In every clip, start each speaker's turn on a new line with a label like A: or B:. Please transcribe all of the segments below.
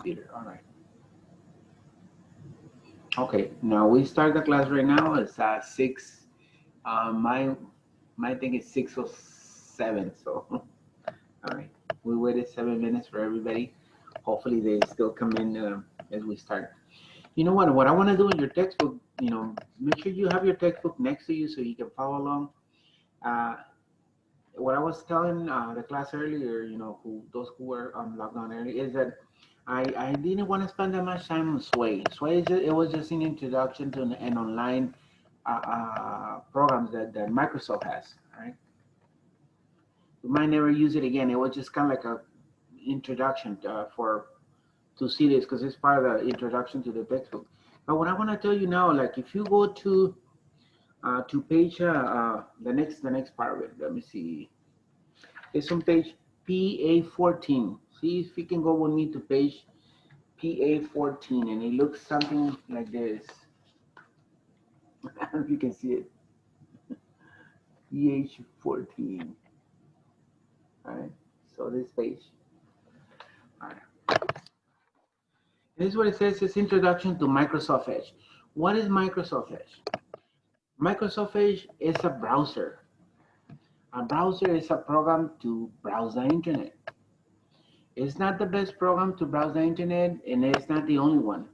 A: computer. All right. Okay, now we start the class right now. It's 6. My thing is 6:07. So, all right. We waited 7 minutes for everybody. Hopefully they still come in as we start. You know what? What I want to do in your textbook, make sure you have your textbook next to you so you can follow along. Uh, what I was telling the class earlier, those who were logged on early, is that I didn't want to spend that much time on Sway. Sway it was just an introduction to an online programs that Microsoft has. All right, we might never use it again. It was just kind of like a introduction for to see this because it's part of the introduction to the textbook. But what I want to tell you now, like if you go to page the next part of it, let me see. It's on page PA14. See if you can go with me to page PA14, and it looks something like this. I don't know if you can see it. PH14. All right. So this page. All right. This is what it says. It's Introduction to Microsoft Edge. What is Microsoft Edge? Microsoft Edge is a browser. A browser is a program to browse the internet. It's not the best program to browse the internet, and it's not the only one.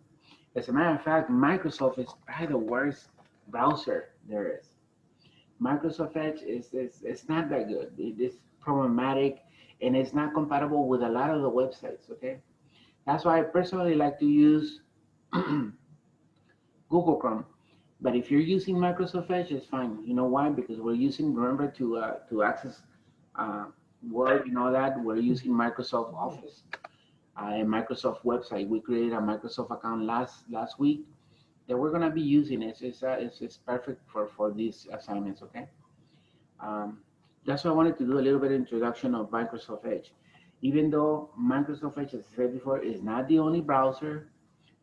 A: As a matter of fact, Microsoft is probably the worst browser there is. Microsoft Edge is not that good. It is problematic, and it's not compatible with a lot of the websites, okay? That's why I personally like to use Google Chrome. But if you're using Microsoft Edge, it's fine. You know why? Because we're using, remember, to access uh, Word and all that, we're using Microsoft Office and Microsoft website. We created a Microsoft account last week that we're gonna be using. It's perfect for these assignments. Okay. That's why I wanted to do a little bit of introduction of Microsoft Edge. Even though Microsoft Edge, as I said before, is not the only browser,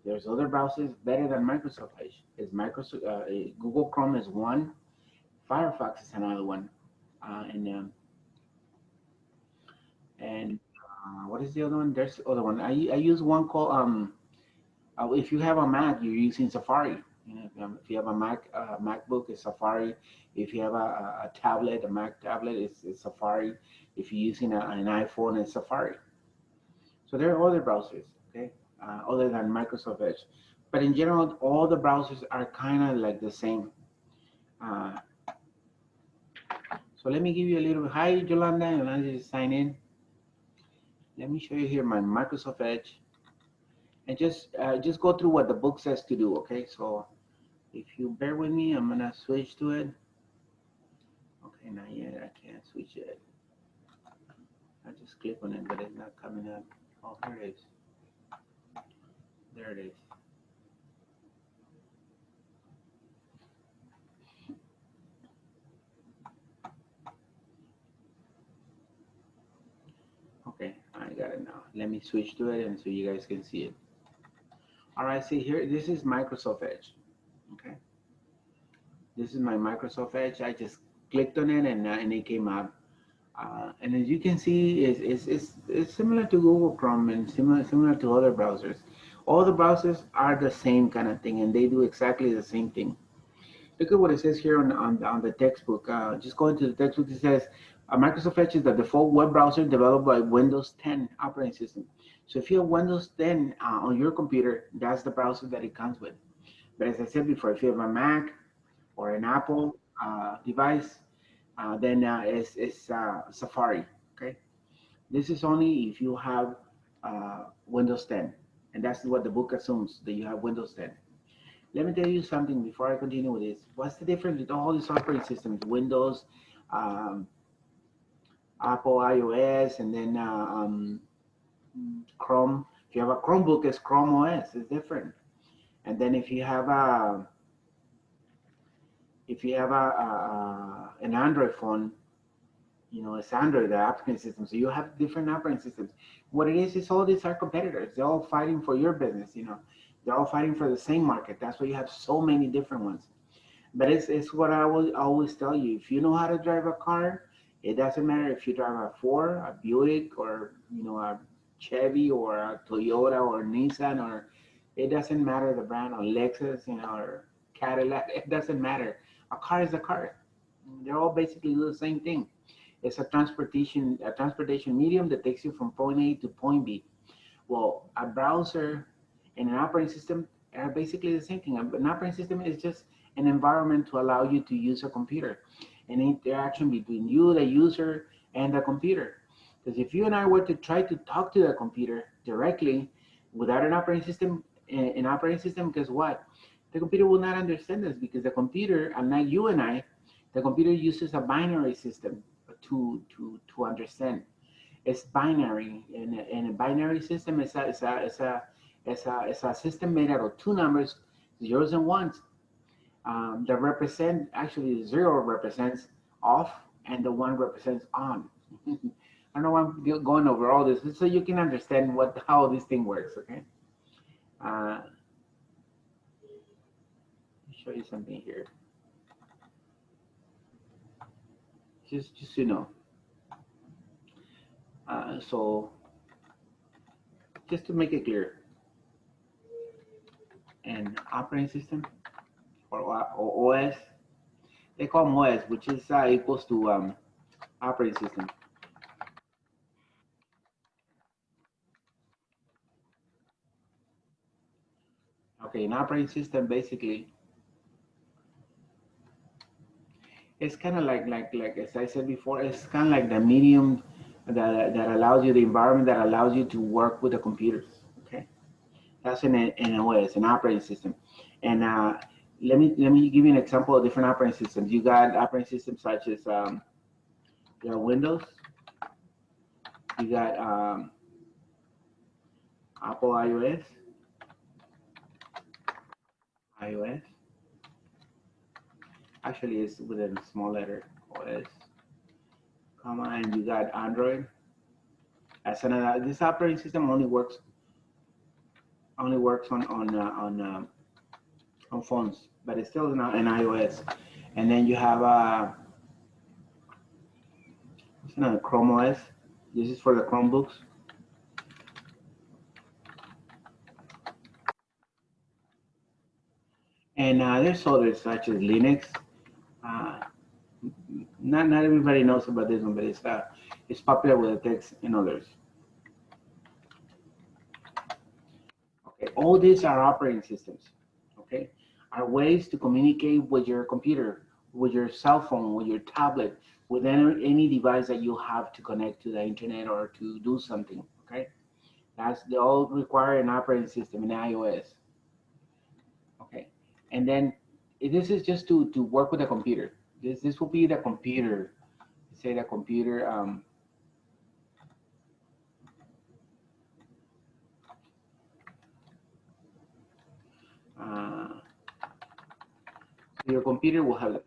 A: there's other browsers better than Microsoft Edge. It's Google Chrome is one, Firefox is another one, and what is the other one? There's the other one. I use one called if you have a Mac, you're using Safari. If you have a MacBook, it's Safari. If you have a tablet, a Mac tablet, it's Safari. If you're using an iPhone, it's Safari. So there are other browsers, okay, other than Microsoft Edge. But in general, all the browsers are kind of like the same. Uh, so let me give you a little. Hi, Yolanda. Yolanda, just sign in. Let me show you here my Microsoft Edge, and just go through what the book says to do. Okay, so if you bear with me, I'm gonna switch to it. Okay, not yet. I can't switch it. I just click on it, but it's not coming up. Oh, here it is. There it is. Okay, I got it now. Let me switch to it and so you guys can see it. All right, see here, this is Microsoft Edge. Okay, this is my Microsoft Edge. I just clicked on it and it came up. And as you can see, it's similar to Google Chrome and similar to other browsers. All the browsers are the same kind of thing, and they do exactly the same thing. Look at what it says here on the textbook. Just going to the textbook, it says Microsoft Edge is the default web browser developed by Windows 10 operating system. So if you have Windows 10 on your computer, that's the browser that it comes with. But as I said before, if you have a Mac or an Apple device, then it's Safari. Okay, this is only if you have Windows 10, and that's what the book assumes that you have Windows 10. Let me tell you something before I continue with this. What's the difference with all these operating systems? Windows, um, Apple iOS, and then Chrome. If you have a Chromebook, it's Chrome OS. It's different. And then if you have an Android phone, it's Android, the operating system. So you have different operating systems. What it is all these are competitors. They're all fighting for your business. They're all fighting for the same market. That's why you have so many different ones. But it's what I will always tell you. If you know how to drive a car, it doesn't matter if you drive a Ford, a Buick, or Chevy or a Toyota or Nissan, or it doesn't matter the brand, or Lexus, or Cadillac. It doesn't matter. A car is a car. They're all basically do the same thing. It's a transportation medium that takes you from point A to point B. Well, a browser and an operating system are basically the same thing. An operating system is just an environment to allow you to use a computer, an interaction between you, the user, and the computer. Because if you and I were to try to talk to the computer directly without an operating system, guess what? The computer will not understand us, because the computer, unlike you and I, the computer uses a binary system to understand. It's binary, and a binary system is a system made out of two numbers, zeros and ones, that represent, actually, the zero represents off and the one represents on. I don't know why I'm going over all this, so you can understand how this thing works, okay? Let me show you something here, just so you know. So just to make it clear, an operating system, or OS, they call them OS, which is equals to operating system. Okay, an operating system basically, it's kind of like as I said before, it's kind of like the medium that allows you, the environment that allows you to work with the computers. Okay, that's an OS, an operating system. And let me give you an example of different operating systems. You got operating systems such as you got Windows, you got Apple iOS. Actually, it's with a small letter, OS, comma, and you got Android. This operating system only works on phones, but it's still an iOS. And then you have it's another Chrome OS. This is for the Chromebooks. And there's others such as Linux. Uh, not everybody knows about this one, but it's popular with the text and others. Okay, all these are operating systems. Okay, are ways to communicate with your computer, with your cell phone, with your tablet, with any device that you have to connect to the internet or to do something. Okay, they all require an operating system in iOS. Okay, and then this is just to work with the computer. This will be the computer. Say the computer. So your computer will have.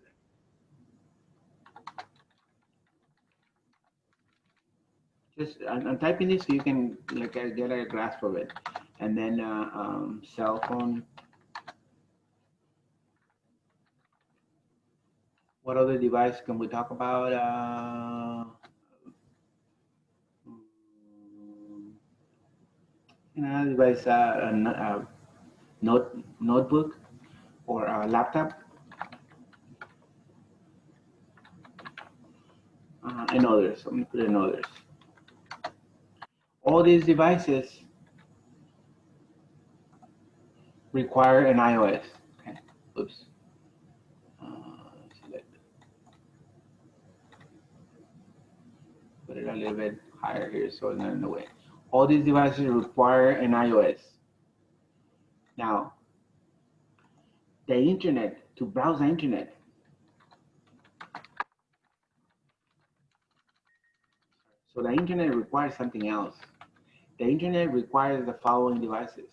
A: Just I'm typing this so you can get a grasp of it, and then cell phone. What other device can we talk about? Another device, a notebook or a laptop, and others. I'm gonna put in others. All these devices require an iOS. Okay. Oops. Select. Put it a little bit higher here so it's not in the way. All these devices require an iOS. Now, the internet, to browse the internet, so the internet requires something else. The internet requires the following devices.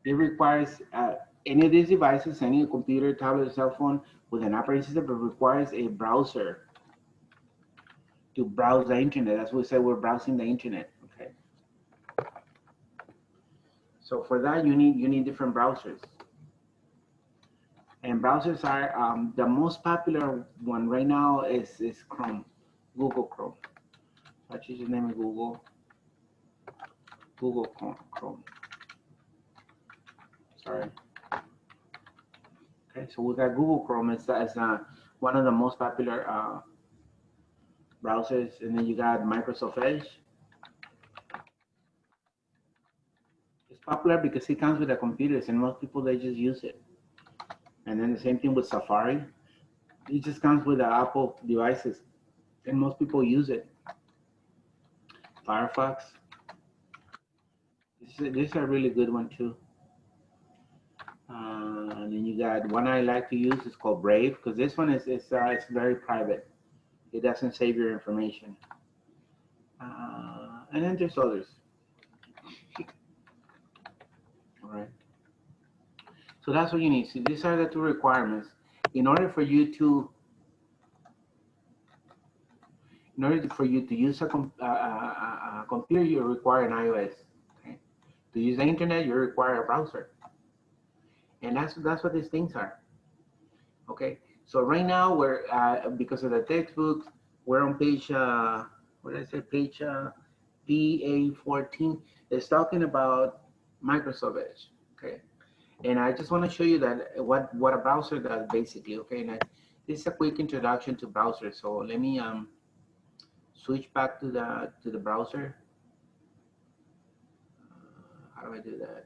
A: It requires any of these devices, any computer, tablet, cell phone with an operating system, but requires a browser to browse the internet. That's what we say, we're browsing the internet. Okay. So for that, you need different browsers. And browsers are the most popular one right now is Chrome, Google Chrome. So I choose the name of Google. Google Chrome. Sorry. Okay, so we got Google Chrome. It's one of the most popular browsers, and then you got Microsoft Edge. It's popular because it comes with the computers, and most people they just use it. And then the same thing with Safari. It just comes with the Apple devices, and most people use it. Firefox. This is a really good one too. And then you got one I like to use is called Brave, because this one is it's very private. It doesn't save your information. And then there's others. All right. So that's what you need. So these are the two requirements. In order for you to use a computer, you require an iOS. Okay. To use the internet, you require a browser. And that's what these things are. Okay. So right now we're because of the textbooks, we're on page what did I say? Page PA14. It's talking about Microsoft Edge. Okay. And I just want to show you that what a browser does basically. Okay. And this is a quick introduction to browsers. So let me switch back to the browser. How do I do that?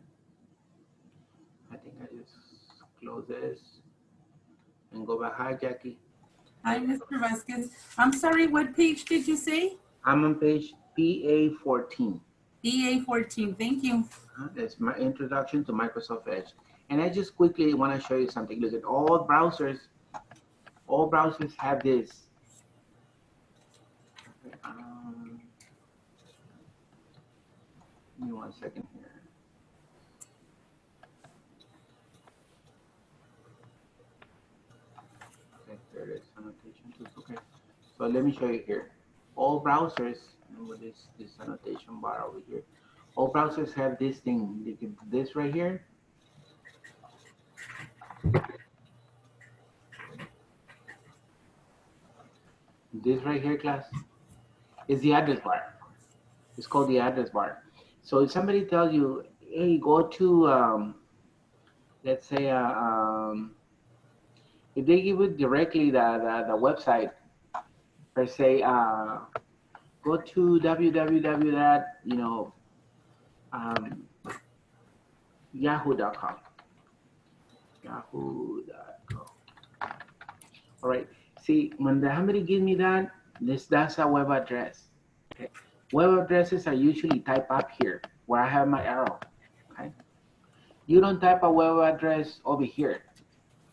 A: I think I just close this and go back. Hi, Jackie.
B: Hi, Mr. Vasquez. I'm sorry, what page did you say?
A: I'm on page PA14.
B: PA14, thank you.
A: That's my introduction to Microsoft Edge. And I just quickly want to show you something. Look at all browsers have this. Okay, give me 1 second here. Okay, there it is, annotation tools. Okay, so let me show you here. All browsers, with this annotation bar over here, all browsers have this thing. This right here. This right here, class, is the address bar. It's called the address bar. So if somebody tells you, hey, go to, let's say, if they give you directly the website, per se, go to www. Yahoo.com. Yahoo.com. All right. See, when somebody gives me that, that's a web address. Okay. Web addresses are usually typed up here where I have my arrow. Okay. You don't type a web address over here.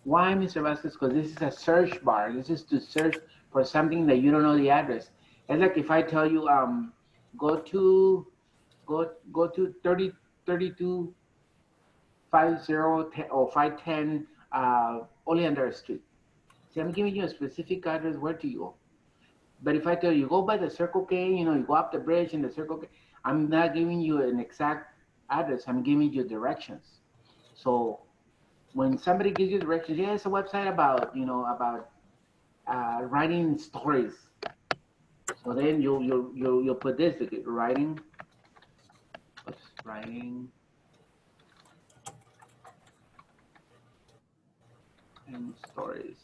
A: Why, Mr. Vasquez? Because this is a search bar. This is to search for something that you don't know the address. It's like if I tell you, go to 3032 50 or 510 Oleander Street. See, I'm giving you a specific address where to go. But if I tell you go by the Circle K, you go up the bridge in the Circle K, I'm not giving you an exact address. I'm giving you directions. So when somebody gives you directions, yeah, it's a website about writing stories. So then you'll put this, okay, writing and stories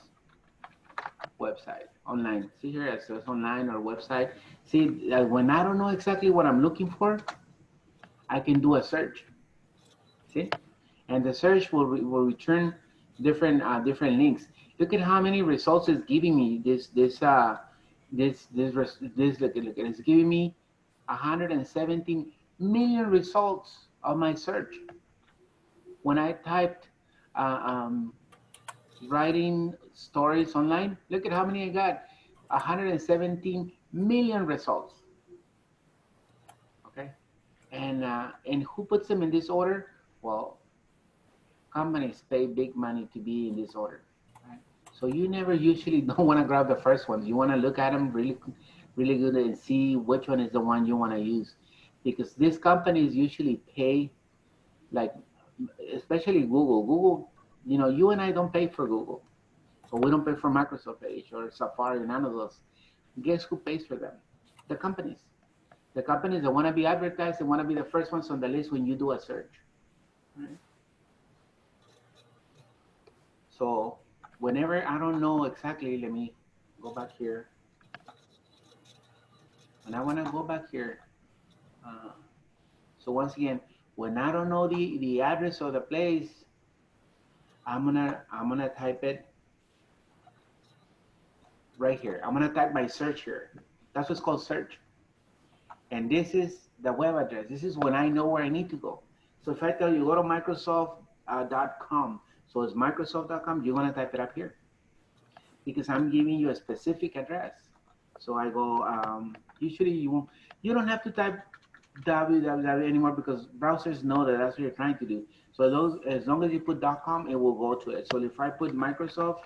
A: website online. See here, it says online or website. See, when I don't know exactly what I'm looking for, I can do a search. See, and the search will return different links. Look at how many results it's giving me. This look, it's giving me 117 million results of my search. When I typed writing stories online, look at how many I got. 117 million results. Okay, and who puts them in this order? Well, companies pay big money to be in this order. Right? So you never usually don't want to grab the first ones. You want to look at them really good and see which one is the one you want to use, because these companies usually pay, like especially Google. You and I don't pay for Google, or we don't pay for Microsoft Edge or Safari, none of those. Guess who pays for them? The companies. The companies that want to be advertised and want to be the first ones on the list when you do a search. Right? So whenever I don't know exactly, let me go back here. When I want to go back here, so once again, when I don't know the address of the place, I'm gonna type it right here. I'm gonna type my search here. That's what's called search. And this is the web address. This is when I know where I need to go. So if I tell you go to Microsoft.com, so it's Microsoft.com, you're gonna type it up here because I'm giving you a specific address. So I go, usually you don't have to type www anymore because browsers know that that's what you're trying to do. So those, as long as you put .com, it will go to it. So if I put Microsoft.com,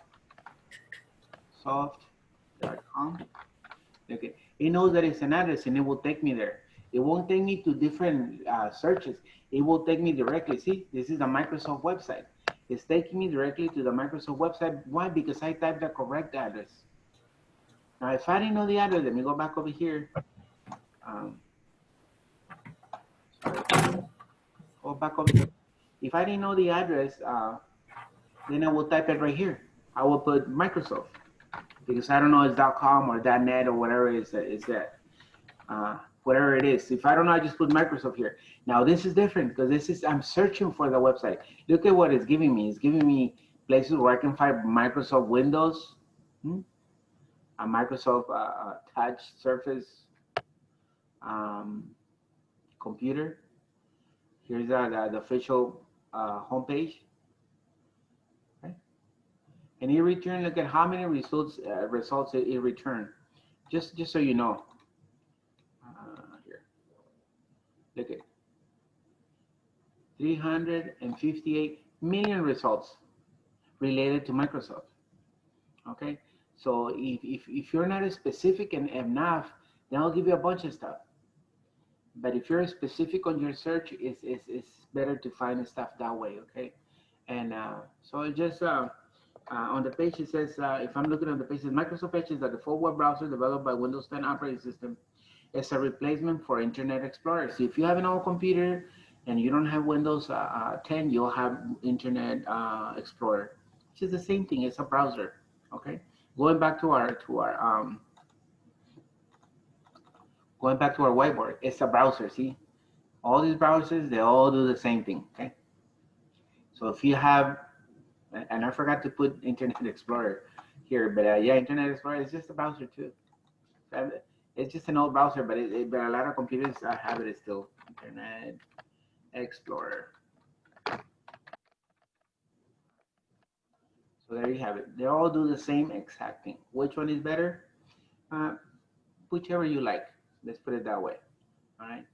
A: okay, it knows that it's an address and it will take me there. It won't take me to different searches. It will take me directly. See, this is the Microsoft website. It's taking me directly to the Microsoft website. Why? Because I typed the correct address. Now, if I didn't know the address, let me go back over here. Go back over here. If I didn't know the address, then I will type it right here. I will put Microsoft because I don't know it's .com or .net or whatever is that. Whatever it is. If I don't know, I just put Microsoft here. Now this is different because this is, I'm searching for the website. Look at what it's giving me. It's giving me places where I can find Microsoft Windows, a Microsoft Touch Surface computer. Here's the official homepage. Okay. And it returned, look at how many results it returned. Just so you know. Here. Look at 358 million results related to Microsoft. Okay, so if you're not as specific enough, then I'll give you a bunch of stuff. But if you're specific on your search, it's better to find stuff that way. Okay, and so it just on the page it says if I'm looking at the page, it says Microsoft Edge is the default web browser developed by Windows 10 operating system. It's a replacement for Internet Explorer. So if you have an old computer and you don't have Windows 10, you'll have Internet Explorer, which is the same thing. It's a browser. Okay. Going back to our whiteboard, it's a browser. See, all these browsers, they all do the same thing. Okay. So if you have, and I forgot to put Internet Explorer here, but yeah, Internet Explorer is just a browser too. It's just an old browser, but but a lot of computers have it still. Internet Explorer. So there you have it. They all do the same exact thing. Which one is better? Whichever you like. Let's put it that way. All right.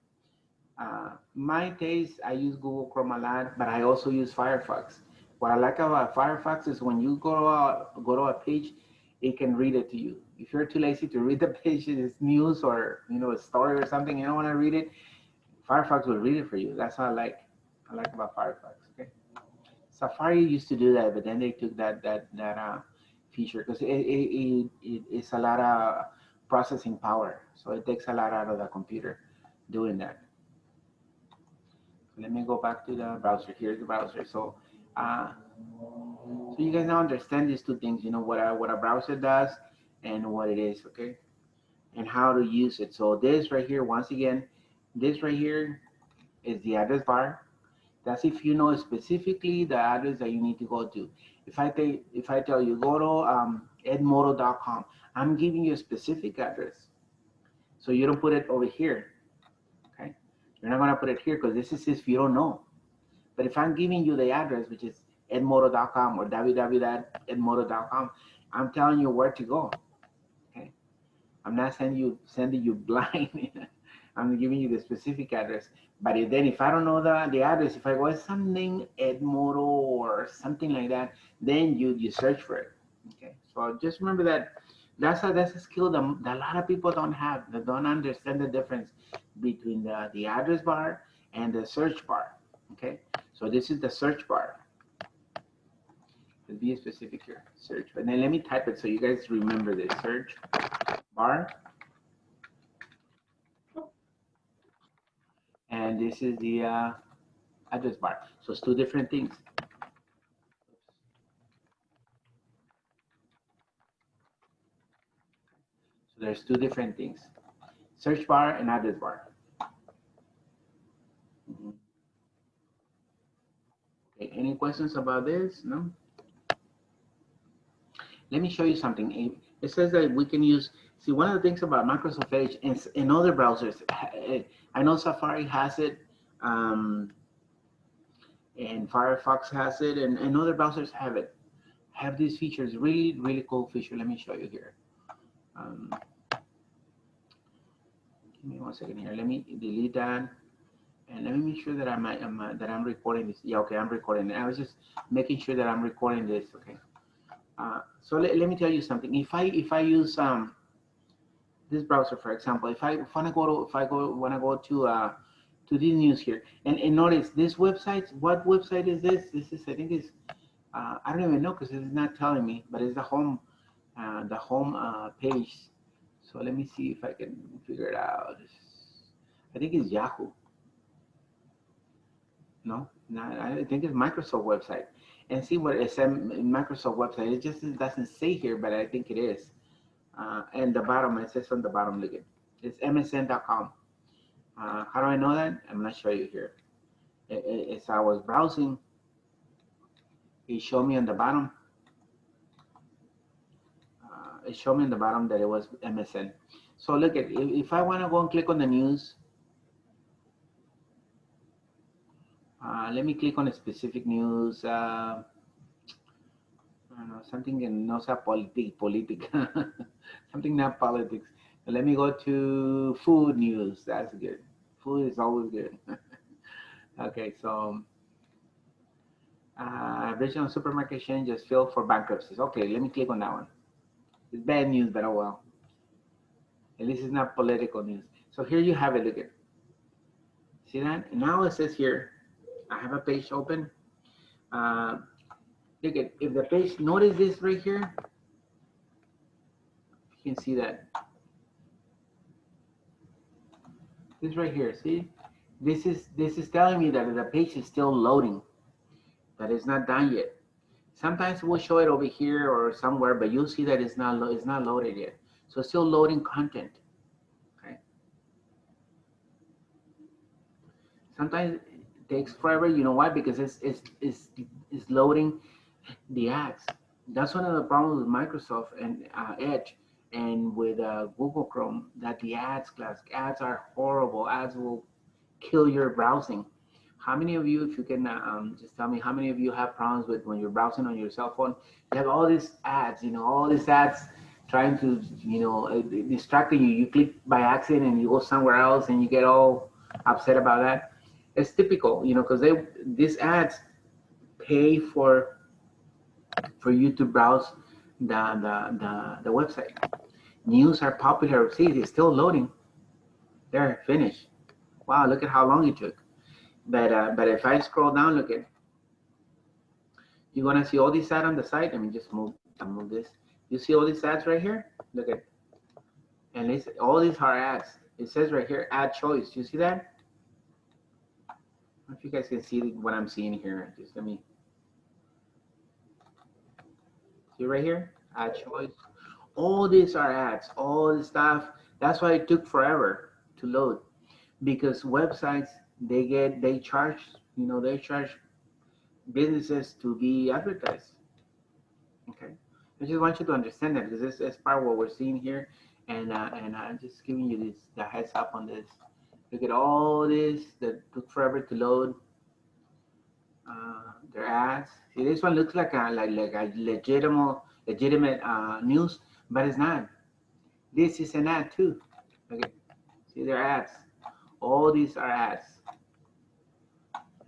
A: My taste, I use Google Chrome a lot, but I also use Firefox. What I like about Firefox is when you go to a page, it can read it to you. If you're too lazy to read the page, it's news or a story or something, you don't want to read it, Firefox will read it for you. That's what I like about Firefox. Okay. Safari used to do that, but then they took that feature because it's a lot of processing power, so it takes a lot out of the computer doing that. Let me go back to the browser. Here's the browser. So you guys now understand these two things, what a browser does and what it is, okay? And how to use it. So this right here, once again, this right here is the address bar. That's if you know specifically the address that you need to go to. If I tell you go to edmodo.com, I'm giving you a specific address. So you don't put it over here, okay? You're not gonna put it here because this is if you don't know. But if I'm giving you the address, which is edmodo.com or www.edmodo.com, I'm telling you where to go, okay? I'm not sending you blind. I'm giving you the specific address. But then if I don't know the address, if I go something Edmodo or something like that, then you search for it, okay? So just remember that that's a skill that a lot of people don't have. They don't understand the difference between the address bar and the search bar, okay? So this is the search bar. Let's be specific here, search. And then let me type it so you guys remember this, search bar. and this is the address bar. So it's two different things. So there's two different things: search bar and address bar. Okay, any questions about this? No? Let me show you something. It says that we can use, see, one of the things about Microsoft Edge in other browsers, I know Safari has it, and Firefox has it, and other browsers have it. Have these features, really, really cool feature. Let me show you here. Give me 1 second here. Let me delete that. And let me make sure that I'm recording this. Yeah, okay, I'm recording it. I was just making sure that I'm recording this. Okay. So let me tell you something. If I use this browser, for example, if I want to go to these news here, and notice this website. What website is this? This is, I think it's I don't even know because it's not telling me, but it's the home page. So let me see if I can figure it out. I think it's Yahoo. No, I think it's Microsoft website. And see what it said in Microsoft website. It just doesn't say here, but I think it is. And the bottom, it says on the bottom, look at it. It's msn.com. How do I know that? I'm going to show you here. As I was browsing, it showed me on the bottom. It showed me on the bottom that it was MSN. So look at, if I want to go and click on the news, let me click on a specific news. I don't know, something in no politic, something not politics. But let me go to food news. That's good. Food is always good. Okay, so regional supermarket chain just filed for bankruptcies. Okay, let me click on that one. It's bad news, but oh well. At least it's not political news. So here you have it. Look at. See that? Now it says here, I have a page open. Look at, if the page, notice this right here. You can see that. This right here, see? This is telling me that the page is still loading, that it's not done yet. Sometimes we'll show it over here or somewhere, but you'll see that it's not loaded yet. So it's still loading content. Okay. Sometimes it takes forever. You know why? Because it's loading the ads. That's one of the problems with Microsoft and Edge and with Google Chrome, that the ads are horrible. Ads will kill your browsing. How many of you, if you can just tell me, how many of you have problems with when you're browsing on your cell phone? You have all these ads, all these ads trying to, distracting you. You click by accident and you go somewhere else and you get all upset about that. It's typical, because these ads pay for you to browse the website. News are popular. See, it's still loading. There, finished. Wow, look at how long it took. But if I scroll down, look at, you're gonna see all these ads on the side. Let me just move this. You see all these ads right here? Look at, and all these are ads. It says right here, ad choice. You see that? I don't know if you guys can see what I'm seeing here. Just let me see right here, ad choice. All these are ads. All this stuff. That's why it took forever to load, because websites they charge businesses to be advertised. Okay, I just want you to understand that, because this is part of what we're seeing here, and I'm just giving you the heads up on this. Look at all this that took forever to load. Their ads. See, this one looks like a legitimate news, but it's not. This is an ad too. Okay, see their ads. All these are ads.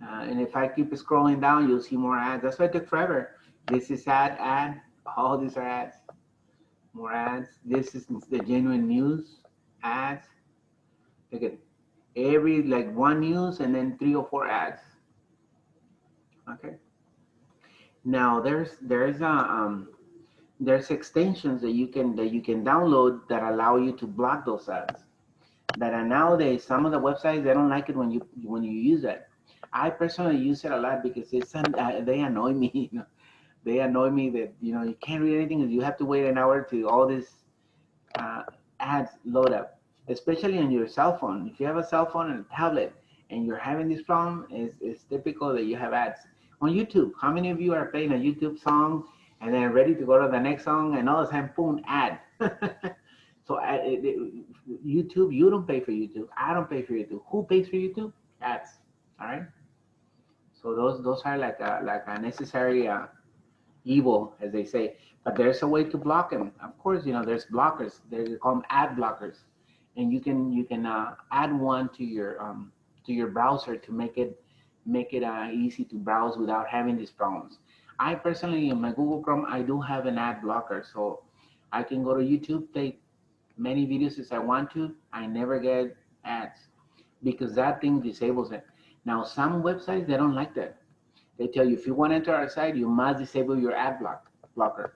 A: And if I keep scrolling down, you'll see more ads. That's why it took forever. This is ad. All these are ads. More ads. This is the genuine news ads. Look at every one news and then 3 or 4 ads. Okay. Now there's extensions that you can download that allow you to block those ads. That nowadays some of the websites they don't like it when you use that. I personally use it a lot because they annoy me. You know, they annoy me that you can't read anything and you have to wait an hour to all this uh, ads load up, especially on your cell phone. If you have a cell phone and a tablet and you're having this problem, it's typical that you have ads. On YouTube, how many of you are playing a YouTube song and then ready to go to the next song and all of a sudden, boom, ad. So YouTube, you don't pay for YouTube. I don't pay for YouTube. Who pays for YouTube? Ads. All right. So those are like a necessary evil, as they say. But there's a way to block them. Of course, there's blockers. They call them ad blockers, and you can add one to your browser to make it easy to browse without having these problems. I personally, in my Google Chrome, I do have an ad blocker, so I can go to YouTube, take many videos as I want to. I never get ads because that thing disables it. Now, some websites they don't like that. They tell you if you want to enter our site, you must disable your blocker.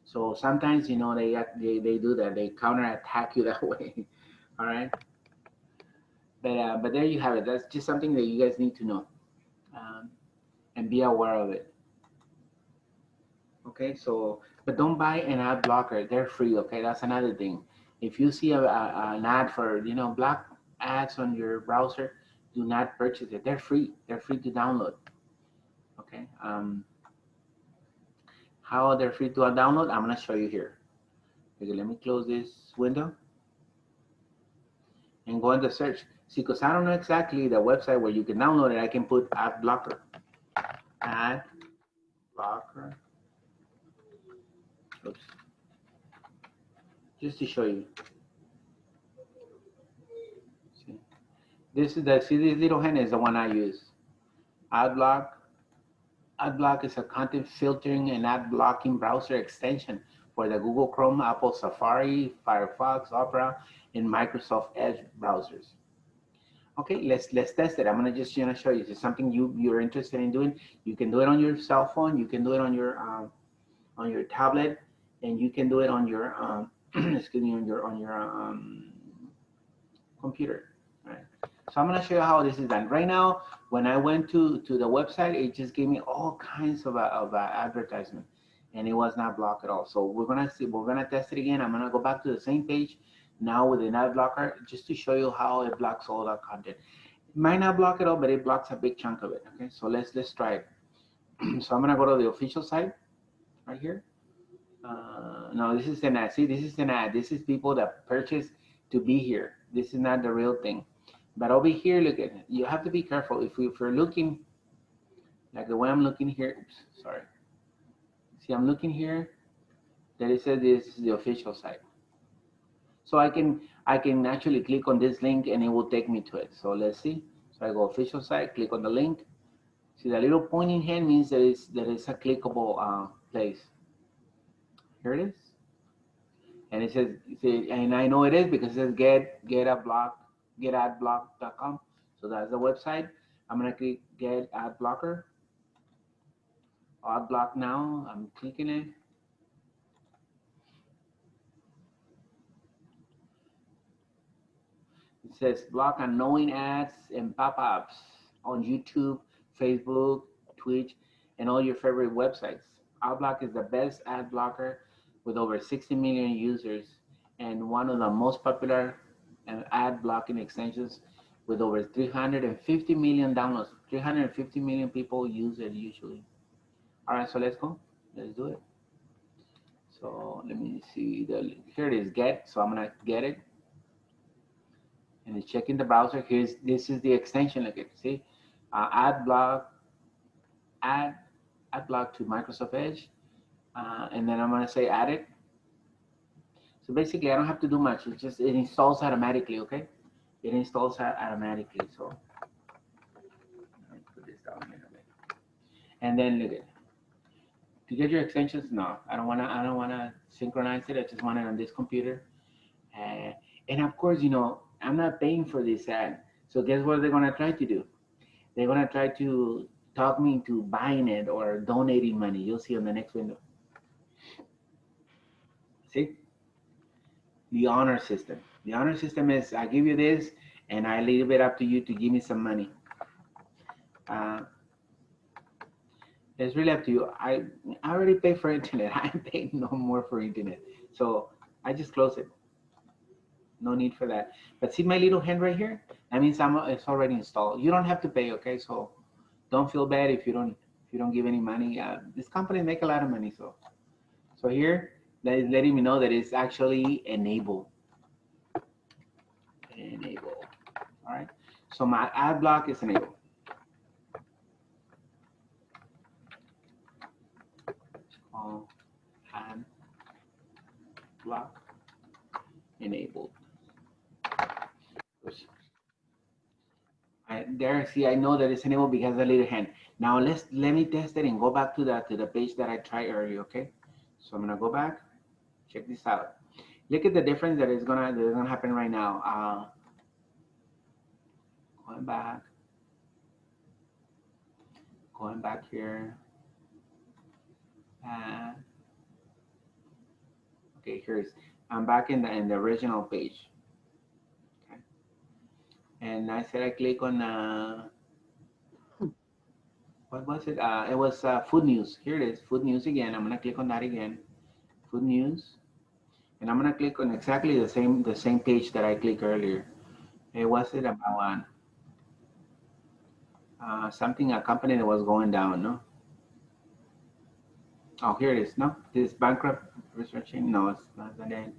A: So sometimes they do that. They counterattack you that way. All right. But there you have it. That's just something that you guys need to know um, and be aware of it. Okay. So, but don't buy an ad blocker. They're free. Okay. That's another thing. If you see an ad for black ads on your browser, do not purchase it. They're free. They're free to download. Okay. How they're free to download, I'm going to show you here. Okay, let me close this window and go into search. See, because I don't know exactly the website where you can download it, I can put ad blocker. Ad blocker. Oops. Just to show you. See, this little hand is the one I use. Adblock. Adblock is a content filtering and ad blocking browser extension for the Google Chrome, Apple Safari, Firefox, Opera, and Microsoft Edge browsers. Okay, let's test it. I'm gonna just show you. If it's something you're interested in doing, you can do it on your cell phone, you can do it on your tablet, and you can do it on your excuse me, on your computer. All right. So I'm gonna show you how this is done. Right now, when I went to the website, it just gave me all kinds of advertisement, and it was not blocked at all. So we're gonna test it again. I'm gonna go back to the same page now with an ad blocker just to show you how it blocks all that content. It might not block it all, but it blocks a big chunk of it. Okay, so let's try it. So I'm gonna go to the official site right here. No, this is an ad. See, this is an ad. This is people that purchase to be here. This is not the real thing. But over here, look at it. You have to be careful. If you're looking, like the way I'm looking here, oops, sorry. See, I'm looking here, that it says this is the official site. So I can actually click on this link and it will take me to it. So let's see. So I go official site, click on the link. See, the little pointing hand means that it's a clickable place. Here it is. And it says, and I know it is because it says getadblock.com. So that's the website. I'm gonna click get ad blocker. Ad block now. I'm clicking it. It says block annoying ads and pop-ups on YouTube, Facebook, Twitch, and all your favorite websites. Adblock is the best ad blocker with over 60 million users and one of the most popular ad blocking extensions with over 350 million downloads. 350 million people use it usually. All right, so let's go. Let's do it. So let me see here it is, get. So I'm gonna get it. And it's checking the browser. This is the extension. Look at see, Adblock to Microsoft Edge, and then I'm gonna say add it. So basically, I don't have to do much. It installs automatically. Okay, it installs automatically. So let me put this down here a bit. And then look at to get your extensions. No, I don't wanna synchronize it. I just want it on this computer. And of course, I'm not paying for this ad. So guess what they're gonna try to do? They're gonna try to talk me into buying it or donating money. You'll see on the next window. See? The honor system. The honor system is I give you this and I leave it up to you to give me some money. It's really up to you. I already paid for internet. I paid no more for internet. So I just close it. No need for that. But see my little hand right here? That means it's already installed. You don't have to pay, okay? So don't feel bad if you don't give any money. This company make a lot of money. So here that is letting me know that it's actually enabled. Enable. All right. So my ad block is enabled. Ad block enabled. There, see, I know that it's enabled because of the little hand. Now let me test it and go back to the page that I tried earlier. Okay. So I'm gonna go back. Check this out. Look at the difference that is gonna happen right now. Going back here. Okay, I'm back in the original page. Okay. And I said I click on what was it? It was food news. Here it is, food news again. I'm gonna click on that again. Food news. And I'm gonna click on exactly the same page that I clicked earlier. It was it about something, a company that was going down, no? Oh, here it is. No, this bankrupt researching. No, it's not that.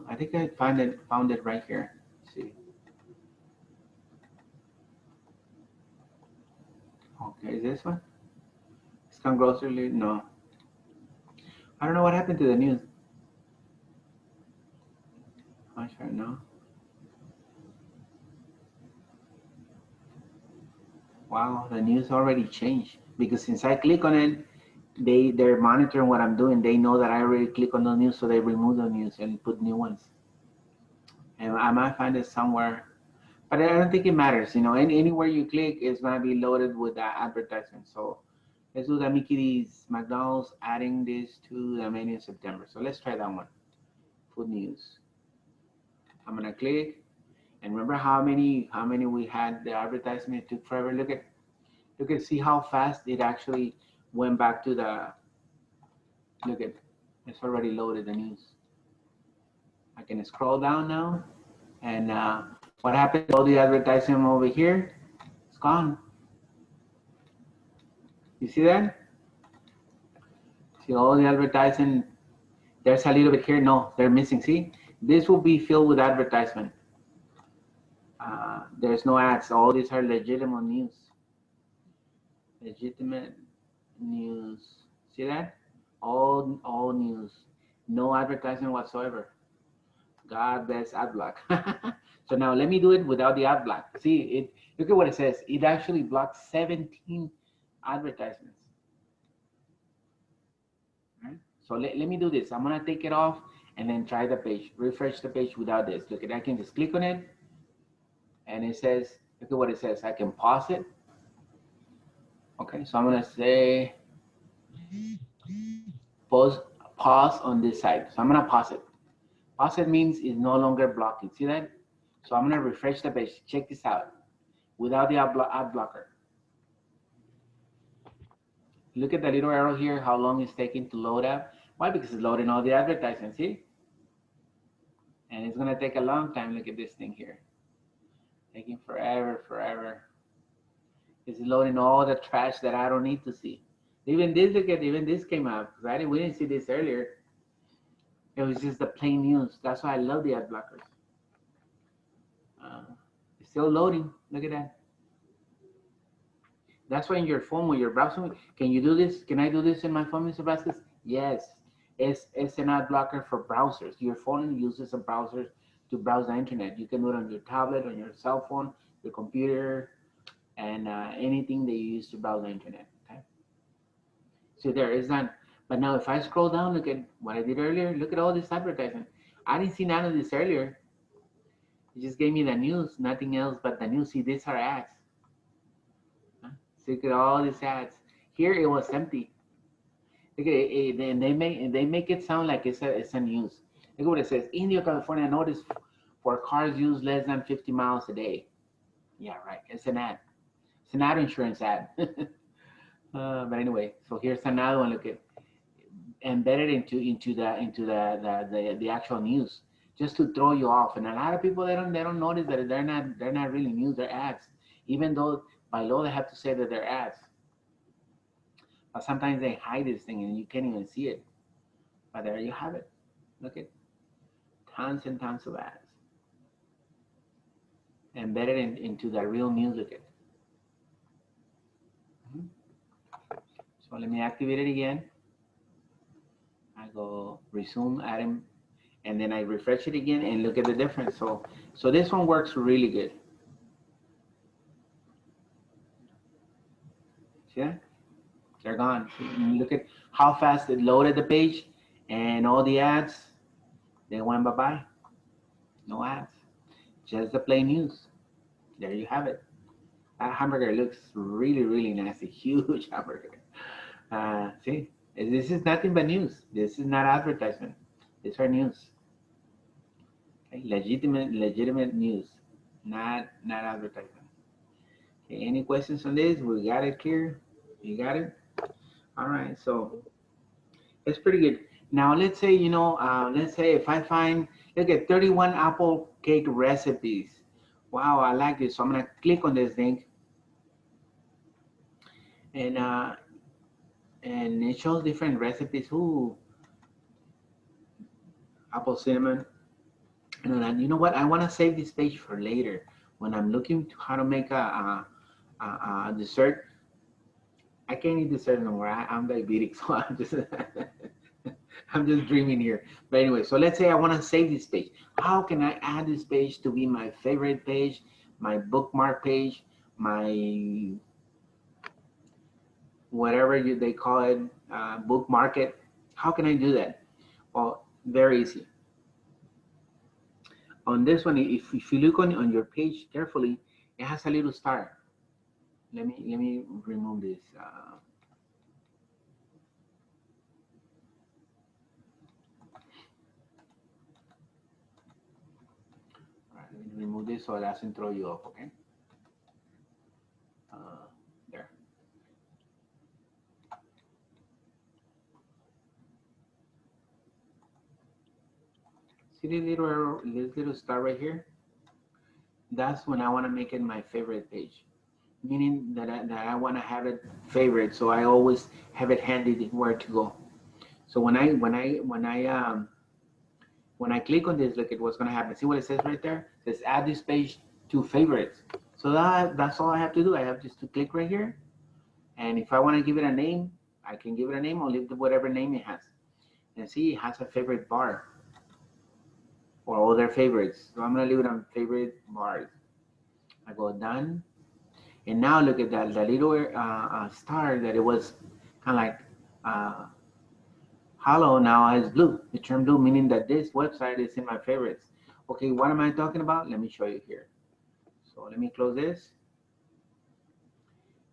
A: I think I found it right here. Let's see. Okay, is this one? Scam grocery? No. I don't know what happened to the news. I sure know. Wow, the news already changed because since I click on it, they're monitoring what I'm doing. They know that I already click on the news, so they remove the news and put new ones. And I might find it somewhere, but I don't think it matters. You know, anywhere you click is gonna be loaded with that advertisement. So let's do the Mickey D's McDonald's adding this to the menu in September. So let's try that one. Food news. I'm gonna click, and remember how many we had the advertisement. It took forever. Look at see how fast it actually went back to the. Look at, it's already loaded the news. I can scroll down now, and what happened to all the advertising over here? It's gone. You see that? See all the advertising. There's a little bit here. No, they're missing. See, this will be filled with advertisement. There's no ads. All these are legitimate news. Legitimate news. See that? All news. No advertising whatsoever. God bless Adblock. So now let me do it without the Adblock. See it. Look at what it says. It actually blocks 17 advertisements. Right? So let me do this. I'm gonna take it off and then try the page. Refresh the page without this. Look at, I can just click on it, and it says. Look at what it says. I can pause it. Okay, so I'm gonna say pause on this side. So I'm gonna pause it. Pause it means it's no longer blocking. See that? So I'm gonna refresh the page. Check this out. Without the ad blocker. Look at the little arrow here, how long it's taking to load up. Why? Because it's loading all the advertisements, see? And it's gonna take a long time. Look at this thing here. Taking forever. It's loading all the trash that I don't need to see. Even this, look at, even this came out. We didn't see this earlier. It was just the plain news. That's why I love the ad blockers. It's still loading. Look at that. That's why in your phone, when you're browsing, can you do this? Can I do this in my phone, Mr. Vasquez? Yes. It's an ad blocker for browsers. Your phone uses a browser to browse the internet. You can do it on your tablet, on your cell phone, your computer, and anything that you use to browse the internet. Okay. So there is that. But now if I scroll down, look at what I did earlier. Look at all this advertisement. I didn't see none of this earlier. It just gave me the news, nothing else but the news. See, these are ads. So look at all these ads. Here it was empty. Look at it, and they make it sound like it's a news. Look what it says. Indio, California, notice for cars used less than 50 miles a day. Yeah, right. It's an ad. It's an auto insurance ad. But anyway, so here's another one. Look at embedded into the actual news, just to throw you off. And a lot of people they don't notice that they're not really news. They're ads, even though by law they have to say that they're ads. But sometimes they hide this thing and you can't even see it. But there you have it. Look at tons and tons of ads embedded into the real news. Look at. So let me activate it again. I go resume adding, and then I refresh it again and look at the difference. So this one works really good. See that? They're gone. Look at how fast it loaded the page, and all the ads, they went bye-bye. No ads, just the plain news. There you have it. That hamburger looks really, really nasty. Huge hamburger. See, this is nothing but news. This is not advertisement. These are news. Okay? Legitimate news, not advertisement. Okay, any questions on this? We got it clear. You got it. All right, so it's pretty good. Now let's say let's say if I find, look at 31 apple cake recipes. Wow, I like this. So I'm gonna click on this link, and it shows different recipes. Ooh, apple cinnamon. And you know what? I want to save this page for later when I'm looking to how to make a dessert. I can't eat dessert no more. I'm diabetic, so I'm just I'm just dreaming here. But anyway, so let's say I want to save this page. How can I add this page to be my favorite page, my bookmark page, my whatever they call it, bookmark it? How can I do that? Well, very easy. On this one, if you look on your page carefully, it has a little star. Let me remove this. All right, let me remove this so it doesn't throw you off. Okay. There. See this little star right here? That's when I want to make it my favorite page, meaning that I want to have it favorite, so I always have it handy where to go. So when I click on this, look at what's going to happen. See what it says right there? It says add this page to favorites. So that's all I have to do. I have just to click right here, and if I want to give it a name, I can give it a name or leave whatever name it has. And see, it has a favorite bar or all their favorites. So I'm gonna leave it on favorite bars. I go done, and now look at that, the little star that it was kind of like hollow now is blue. It turned blue, meaning that this website is in my favorites. Okay, what am I talking about? Let me show you here. So let me close this.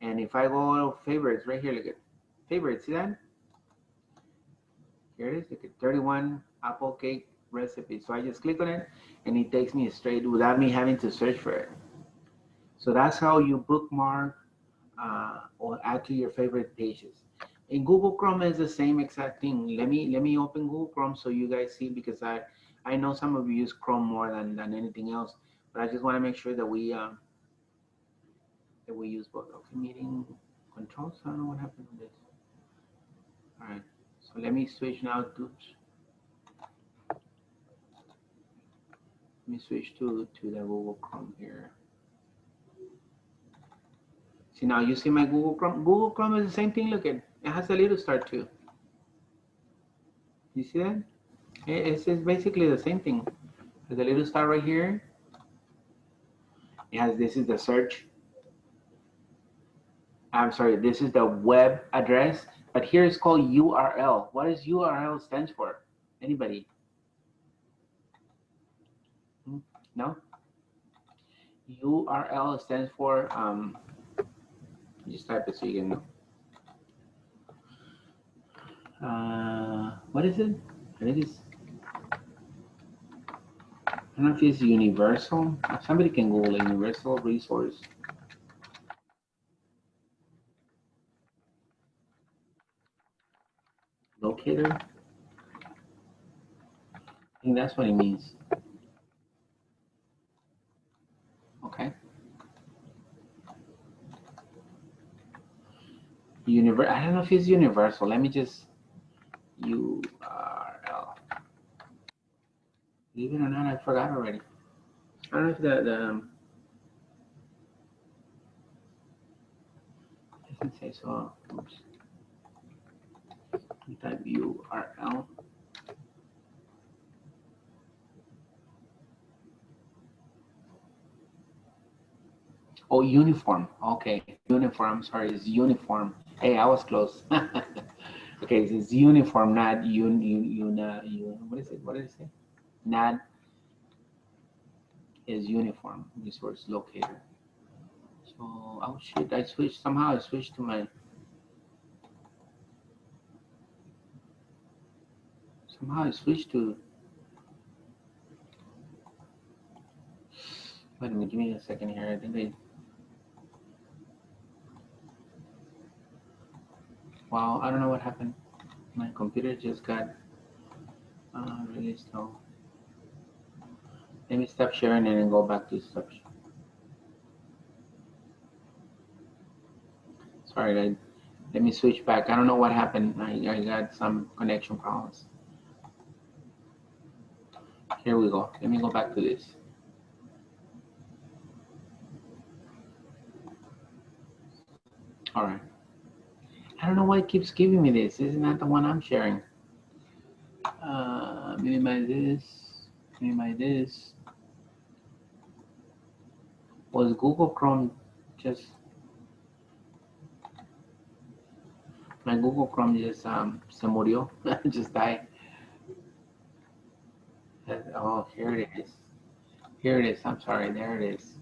A: And if I go to favorites right here, look at favorites, see that? Here it is, look at 31 apple cake recipes. So I just click on it and it takes me straight without me having to search for it. So that's how you bookmark or add to your favorite pages. In Google Chrome is the same exact thing. Let me open Google Chrome so you guys see, because I know some of you use Chrome more than anything else, but I just want to make sure that we use both. Okay, meeting controls. I don't know what happened to this. All right, so let me switch now to. Let me switch to the Google Chrome here. See, now you see my Google Chrome. Google Chrome is the same thing. Look at it. It has a little star too. You see that? It's basically the same thing. There's a little star right here. It has, this is the search. I'm sorry, this is the web address, but here it's called URL. What does URL stands for? Anybody? No? URL stands for, just type it so you can know. What is it? Here it is. don't know if it's universal. Somebody can Google a universal resource locator. I think that's what it means. Okay. I don't know if it's universal. Let me just URL. Believe it or not, I forgot already. I don't know if the doesn't say so. Oops. Type URL. Oh, uniform. Okay, uniform. I'm sorry, it's uniform. Hey, I was close. Okay, it's uniform, not what is it? What did it say? Not is uniform resource locator. So, oh shit, I switched, somehow I switched to my, wait a minute, give me a second here. I think wow, I don't know what happened. My computer just got really slow. Let me stop sharing and then go back to stop. Sorry, let me switch back. I don't know what happened. I got some connection problems. Here we go. Let me go back to this. All right. I don't know why it keeps giving me this. This is not the one I'm sharing. Minimize this. Minimize this. Was Google Chrome just... My Google Chrome just se murió. Just died. Oh, here it is. Here it is. I'm sorry. There it is.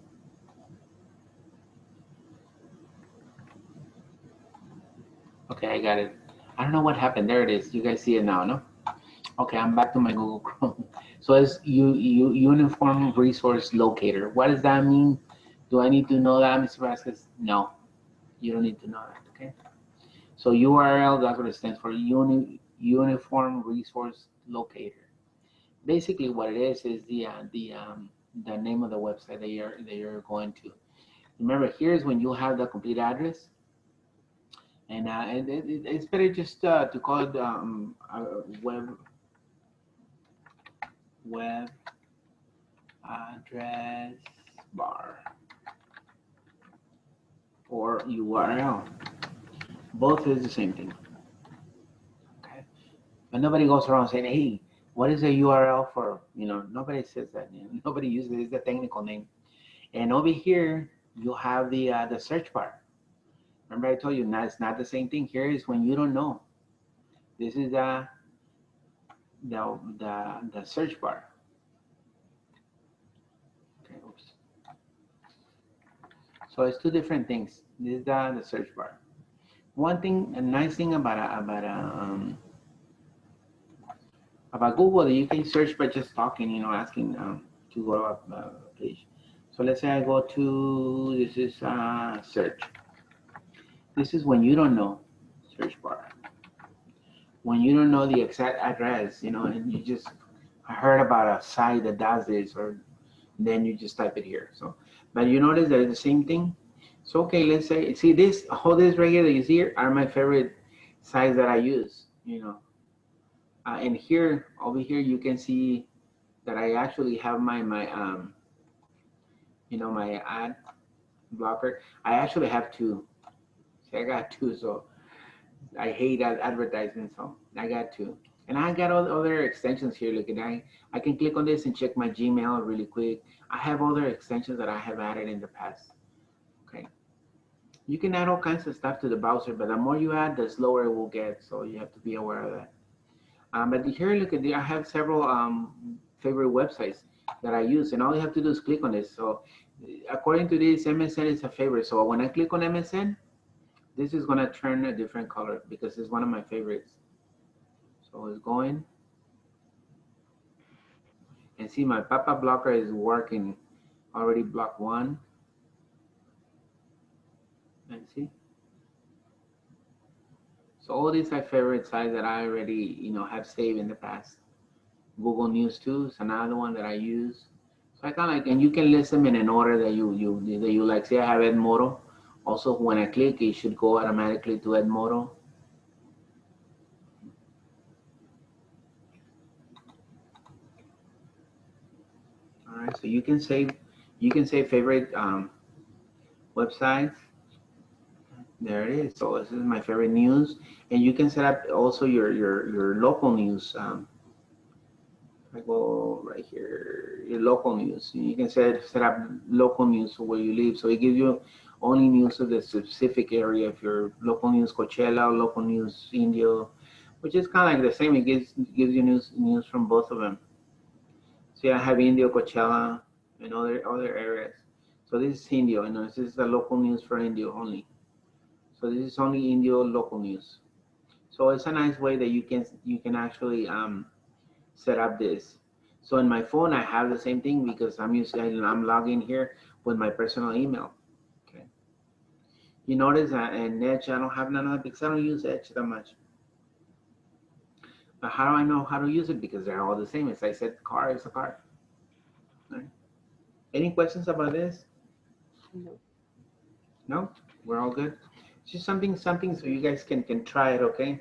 A: Okay, I got it. I don't know what happened. There it is. You guys see it now, no? Okay, I'm back to my Google Chrome. So it's Uniform Resource Locator. What does that mean? Do I need to know that, Mr. Vasquez? No, you don't need to know that, okay? So URL, that's what it stands for, Uniform Resource Locator. Basically what it is the name of the website that you're going to. Remember, here's when you have the complete address. And it's better just to call it web address bar or URL. Both is the same thing. Okay, but nobody goes around saying, "Hey, what is a URL for?" You know, nobody says that. You know, nobody uses it. It's the technical name. And over here, you have the search bar. Remember, I told you, it's not the same thing. Here is when you don't know. This is the search bar. Okay, oops. So it's two different things. This is the search bar. One thing, a nice thing about Google, that you can search by just talking, you know, asking to go up page. So let's say I go to, this is search. This is when you don't know, search bar. When you don't know the exact address, you know, and you just heard about a site that does this, or then you just type it here. So, but you notice that it's the same thing. So, okay, let's say, see this, all this right here that you see here are my favorite sites that I use, you know. And here, over here, you can see that I actually have my you know, my ad blocker. I actually have two. See, I got two, so I hate advertisements, so I got two. And I got all the other extensions here. Look, and I can click on this and check my Gmail really quick. I have other extensions that I have added in the past. Okay. You can add all kinds of stuff to the browser, but the more you add, the slower it will get. So you have to be aware of that. But here, look at I have several favorite websites that I use, and all you have to do is click on this. So according to this, MSN is a favorite. So when I click on MSN, this is going to turn a different color because it's one of my favorites. So it's going. And see, my pop-up blocker is working. Already blocked one. And see. So all these are favorite sites that I already, have saved in the past. Google News too is another one that I use. So I kind of like, and you can list them in an order that you like. Say I have Edmodo. Also, when I click, it should go automatically to Edmodo. All right, so you can save favorite websites. There it is. So this is my favorite news, and you can set up also your local news. I go right here, your local news. You can set up local news where you live. So it gives you only news of the specific area. If your local news Coachella or local news Indio, which is kind of like the same. It gives you news from both of them. So yeah, I have Indio, Coachella, and other areas. So this is Indio, and this is the local news for Indio only. So this is only Indio local news. So it's a nice way that you can actually set up this. So in my phone, I have the same thing because I'm logging here with my personal email. Okay. You notice that in Edge, I don't have none of that because I don't use Edge that much. But how do I know how to use it? Because they're all the same. As I said, car is a car. Right. Any questions about this?
C: No.
A: No? We're all good? It's just something so you guys can try it, okay?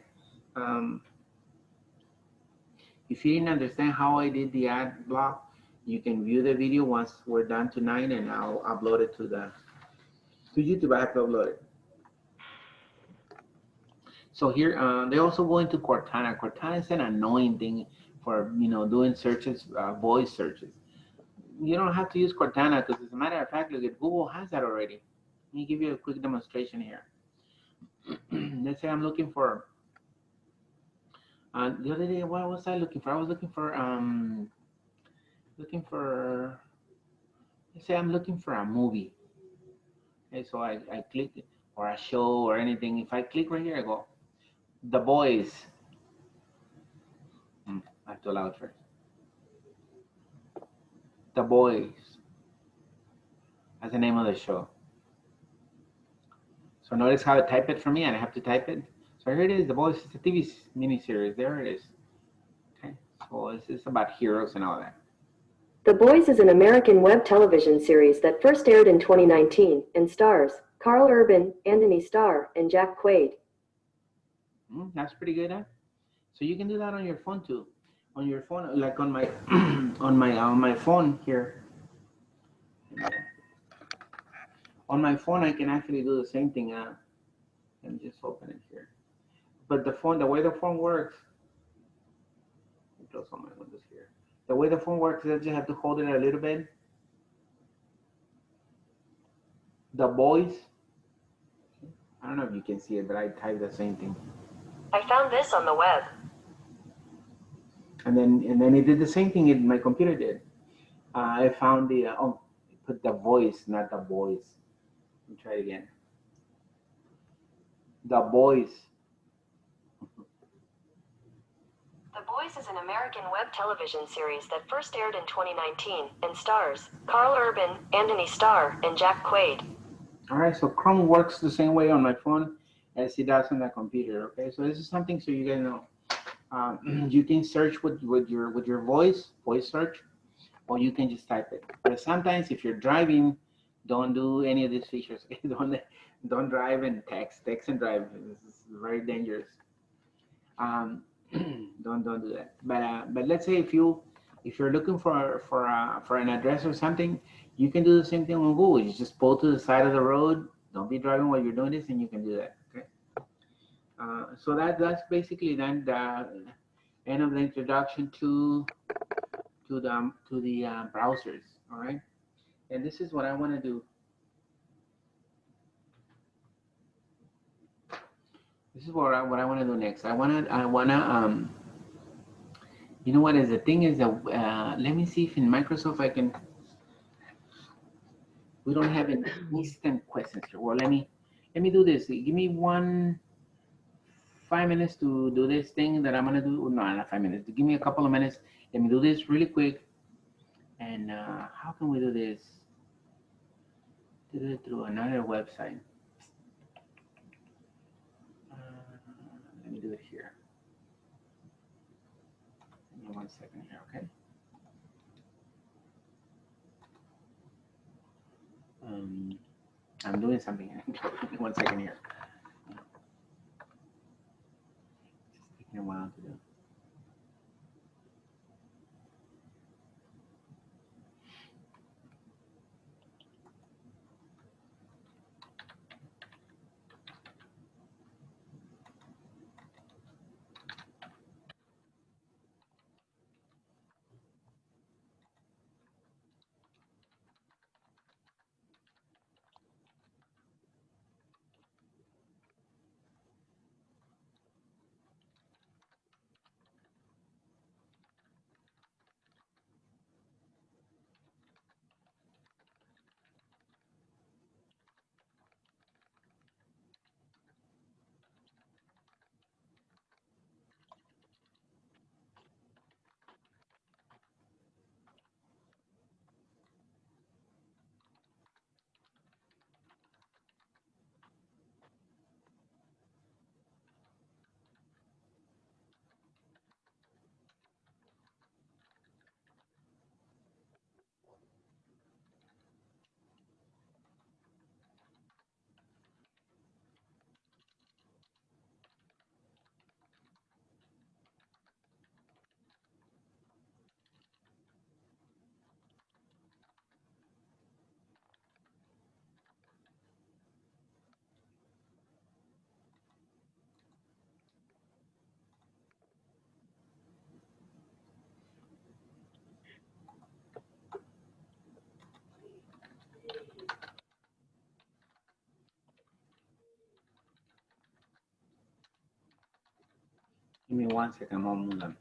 A: If you didn't understand how I did the ad block, you can view the video once we're done tonight, and I'll upload it to YouTube. I have to upload it. So here, they also go into Cortana. Cortana is an annoying thing for doing searches, voice searches. You don't have to use Cortana because, as a matter of fact, look at Google has that already. Let me give you a quick demonstration here. Let's say I'm looking for. The other day, what was I looking for? I was looking for let's say I'm looking for a movie. Okay, so I click, or a show or anything. If I click right here, I go, The Boys. I have to allow it first. The Boys. That's the name of the show. So notice how it typed it for me, and I have to type it. So here it is, The Boys. It's a TV miniseries. There it is. Okay, so this is about heroes and all that.
C: The Boys is an American web television series that first aired in 2019 and stars Carl Urban, Anthony Starr, and Jack Quaid.
A: That's pretty good, huh? So you can do that on your phone too. On your phone, like on my on my phone here. On my phone, I can actually do the same thing. Let me just open it here. But the way the phone works, close all my windows here. The way the phone works is that you have to hold it a little bit. The Boys. I don't know if you can see it, but I typed the same thing.
C: I found this on the web.
A: And then it did the same thing my computer did. I found put The Voice, not The Boys. Let me try it again. The Boys.
C: The Boys is an American web television series that first aired in 2019 and stars Carl Urban, Anthony Starr, and Jack Quaid.
A: All right, so Chrome works the same way on my phone as it does on the computer. Okay, so this is something so you guys know. You can search with your voice search, or you can just type it. But sometimes if you're driving, don't do any of these features. Okay? Don't drive and text and drive. This is very dangerous. Don't do that. But let's say if you're looking for an address or something, you can do the same thing on Google. You just pull to the side of the road. Don't be driving while you're doing this, and you can do that. Okay. So that's basically then the end of the introduction to the browsers. All right. And this is what I want to do. This is what I want to do next. I wanna you know what is the thing is that let me see if in Microsoft I can. We don't have any instant questions here. Well, let me do this. Give me 5 minutes to do this thing that I'm gonna do. No, not 5 minutes. Give me a couple of minutes. Let me do this really quick, And how can we do this? Do it through another website. Let me do it here. Give me 1 second here, okay? I'm doing something. Give me 1 second here. Just taking a while to do. Give me 1 second, I'm almost done.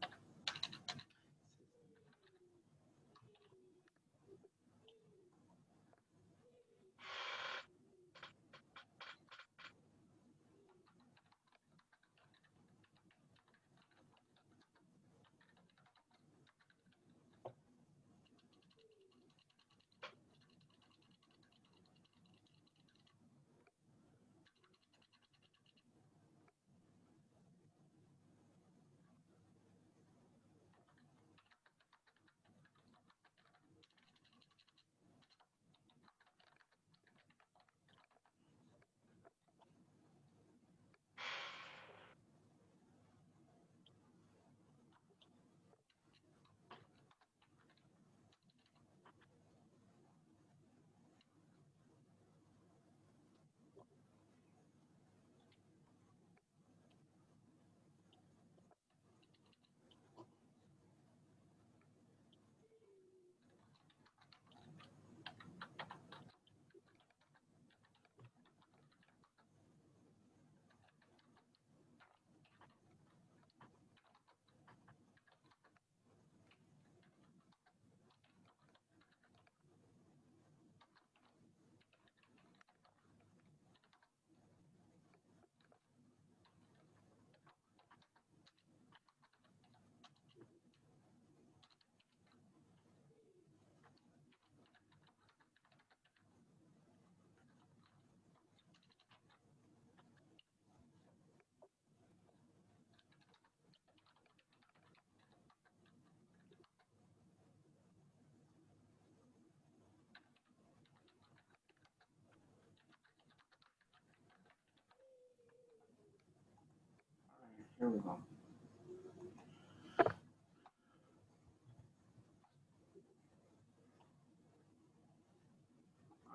A: Here we go.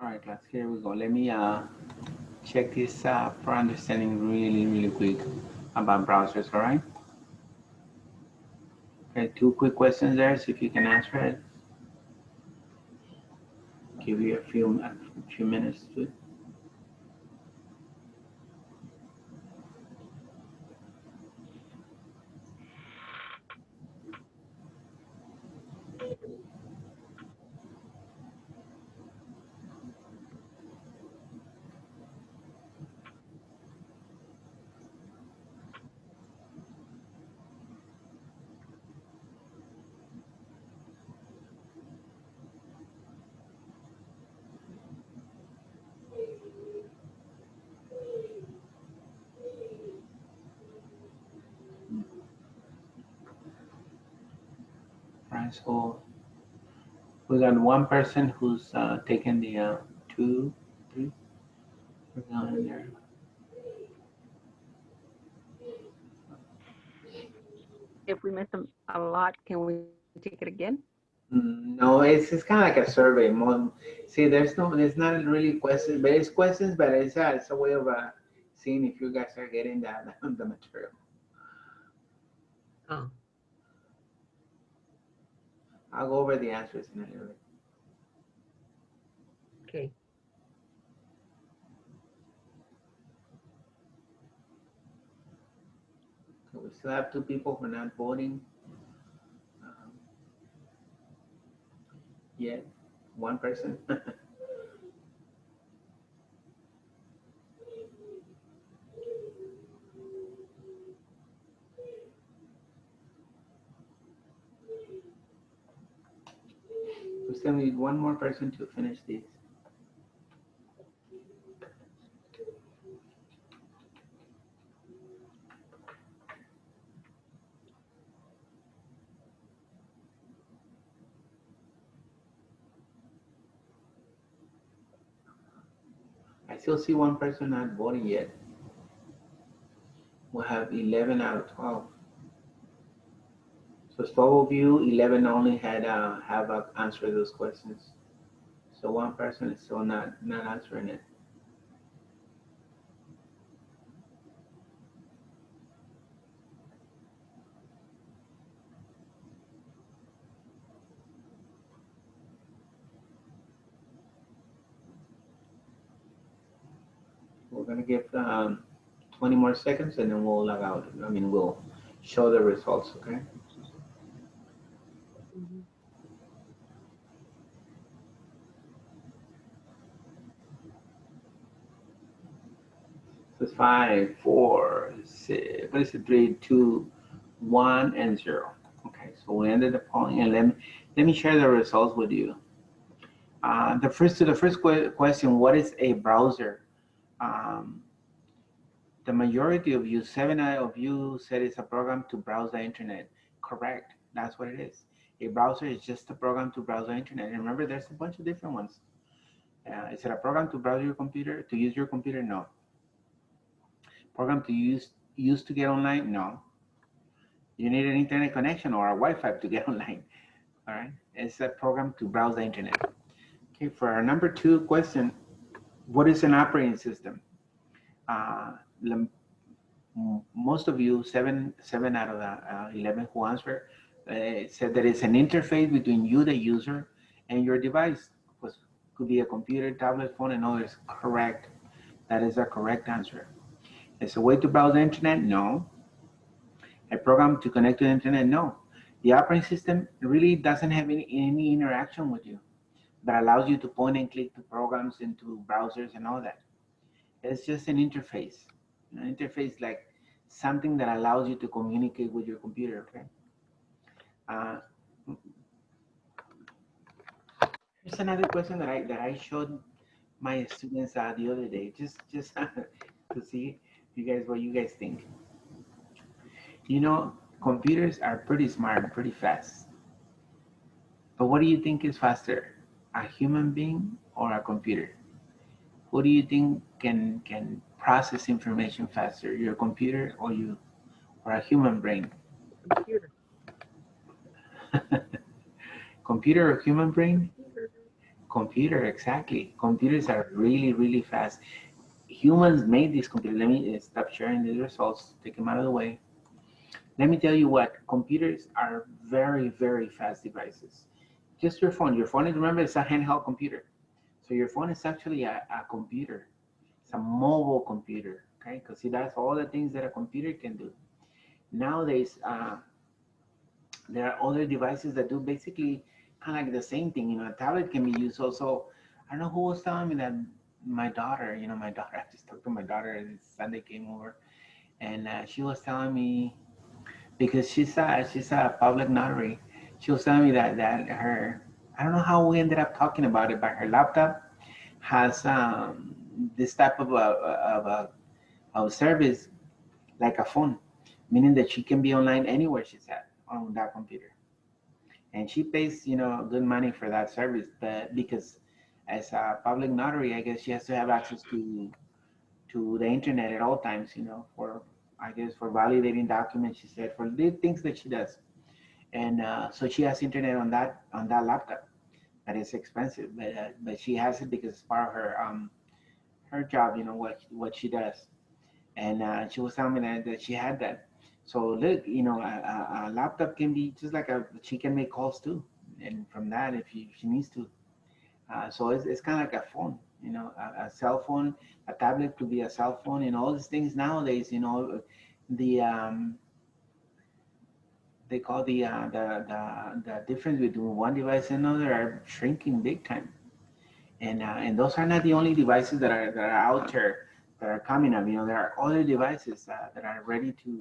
A: All right, class, here we go. Let me check this for understanding really quick about browsers, all right? Okay, 2 quick questions there, see if you can answer it. Give you a few minutes to. so we got one person who's taken the 2, 3. We're going there.
D: If we miss them a lot, can we take it again?
A: No, it's kind of like a survey. See, there's not really questions, but it's questions, but it's a way of seeing if you guys are getting the material.
D: Oh.
A: I'll go over the answers in a little bit.
D: Okay.
A: So we still have 2 people who are not voting. Yet, 1 person. We still need 1 more person to finish these. I still see 1 person not voting yet. We'll have 11 out of 12. So it's 12 of you, 11 only have answered those questions. So 1 person is still not answering it. We're gonna give 20 more seconds and then we'll log out. I mean, we'll show the results, okay? So it's 5, 4, 6, what is it? 3, 2, 1, and 0. Okay, so we ended the polling, and let me share the results with you. The first question, what is a browser? The majority of you, 7 of you said it's a program to browse the internet. Correct, that's what it is. A browser is just a program to browse the internet. And remember, there's a bunch of different ones. Is it a program to browse your computer, to use your computer? No. Program to use to get online? No. You need an internet connection or a Wi-Fi to get online. All right, it's a program to browse the internet. Okay, for our number 2 question, what is an operating system? Most of you, 7 out of the 11 who answered, said that it's an interface between you, the user, and your device. Could be a computer, tablet, phone, and others. Correct. That is a correct answer. It's a way to browse the internet? No. A program to connect to the internet? No. The operating system really doesn't have any interaction with you, but allows you to point and click to programs and to browsers and all that. It's just an interface. An interface like something that allows you to communicate with your computer, okay? Here's another question that I showed my students the other day, just to see what you guys think. You know, computers are pretty smart, pretty fast. But what do you think is faster, a human being or a computer? Who do you think can process information faster, your computer or you, or a human brain?
D: Computer.
A: Computer or human brain? Computer, exactly. Computers are really, really fast. Humans made these computers. Let me stop sharing these results, take them out of the way. Let me tell you what, computers are very, very fast devices. Just your phone. Your phone, remember, it's a handheld computer. So your phone is actually a computer. It's a mobile computer, okay? Because see, that's all the things that a computer can do. Nowadays, there are other devices that do basically kind of like the same thing. You know, a tablet can be used also. I don't know who was telling me that my daughter, I just talked to my daughter and Sunday came over, and she was telling me, because she's a public notary, she was telling me that her, I don't know how we ended up talking about it, but her laptop has this type of service like a phone, meaning that she can be online anywhere she's at on that computer. and she pays, you know, good money for that service. But because as a public notary, I guess she has to have access to the internet at all times, you know, for, I guess, for validating documents. She said for the things that she does, and so she has internet on that laptop. That is expensive, but she has it because it's part of her job, you know, what she does. And she was telling me that she had that. So look, you know, a laptop can be just like she can make calls too, and from that, if she needs to. So it's kind of like a phone, you know, a cell phone, a tablet could be a cell phone, and all these things nowadays, you know, the they call the difference between one device and another are shrinking big time. And those are not the only devices that are out there that are coming up. You know, there are other devices that are ready to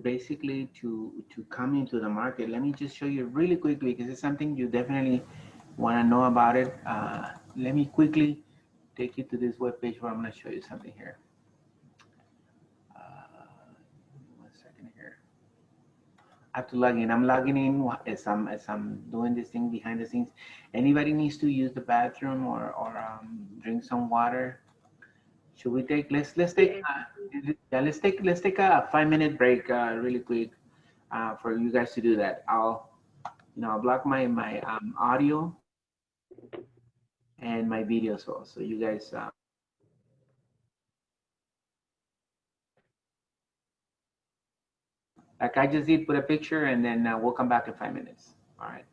A: basically to come into the market. Let me just show you really quickly because it's something you definitely want to know about it. Let me quickly take you to this webpage where I'm going to show you something here. One second here. I have to log in. I'm logging in as I'm doing this thing behind the scenes. Anybody needs to use the bathroom or drink some water? Should we take? Let's take. Yeah, let's take a 5-minute break really quick for you guys to do that. I'll block my audio and my video as well. So you guys. Like I just did, put a picture, and then we'll come back in 5 minutes. All right.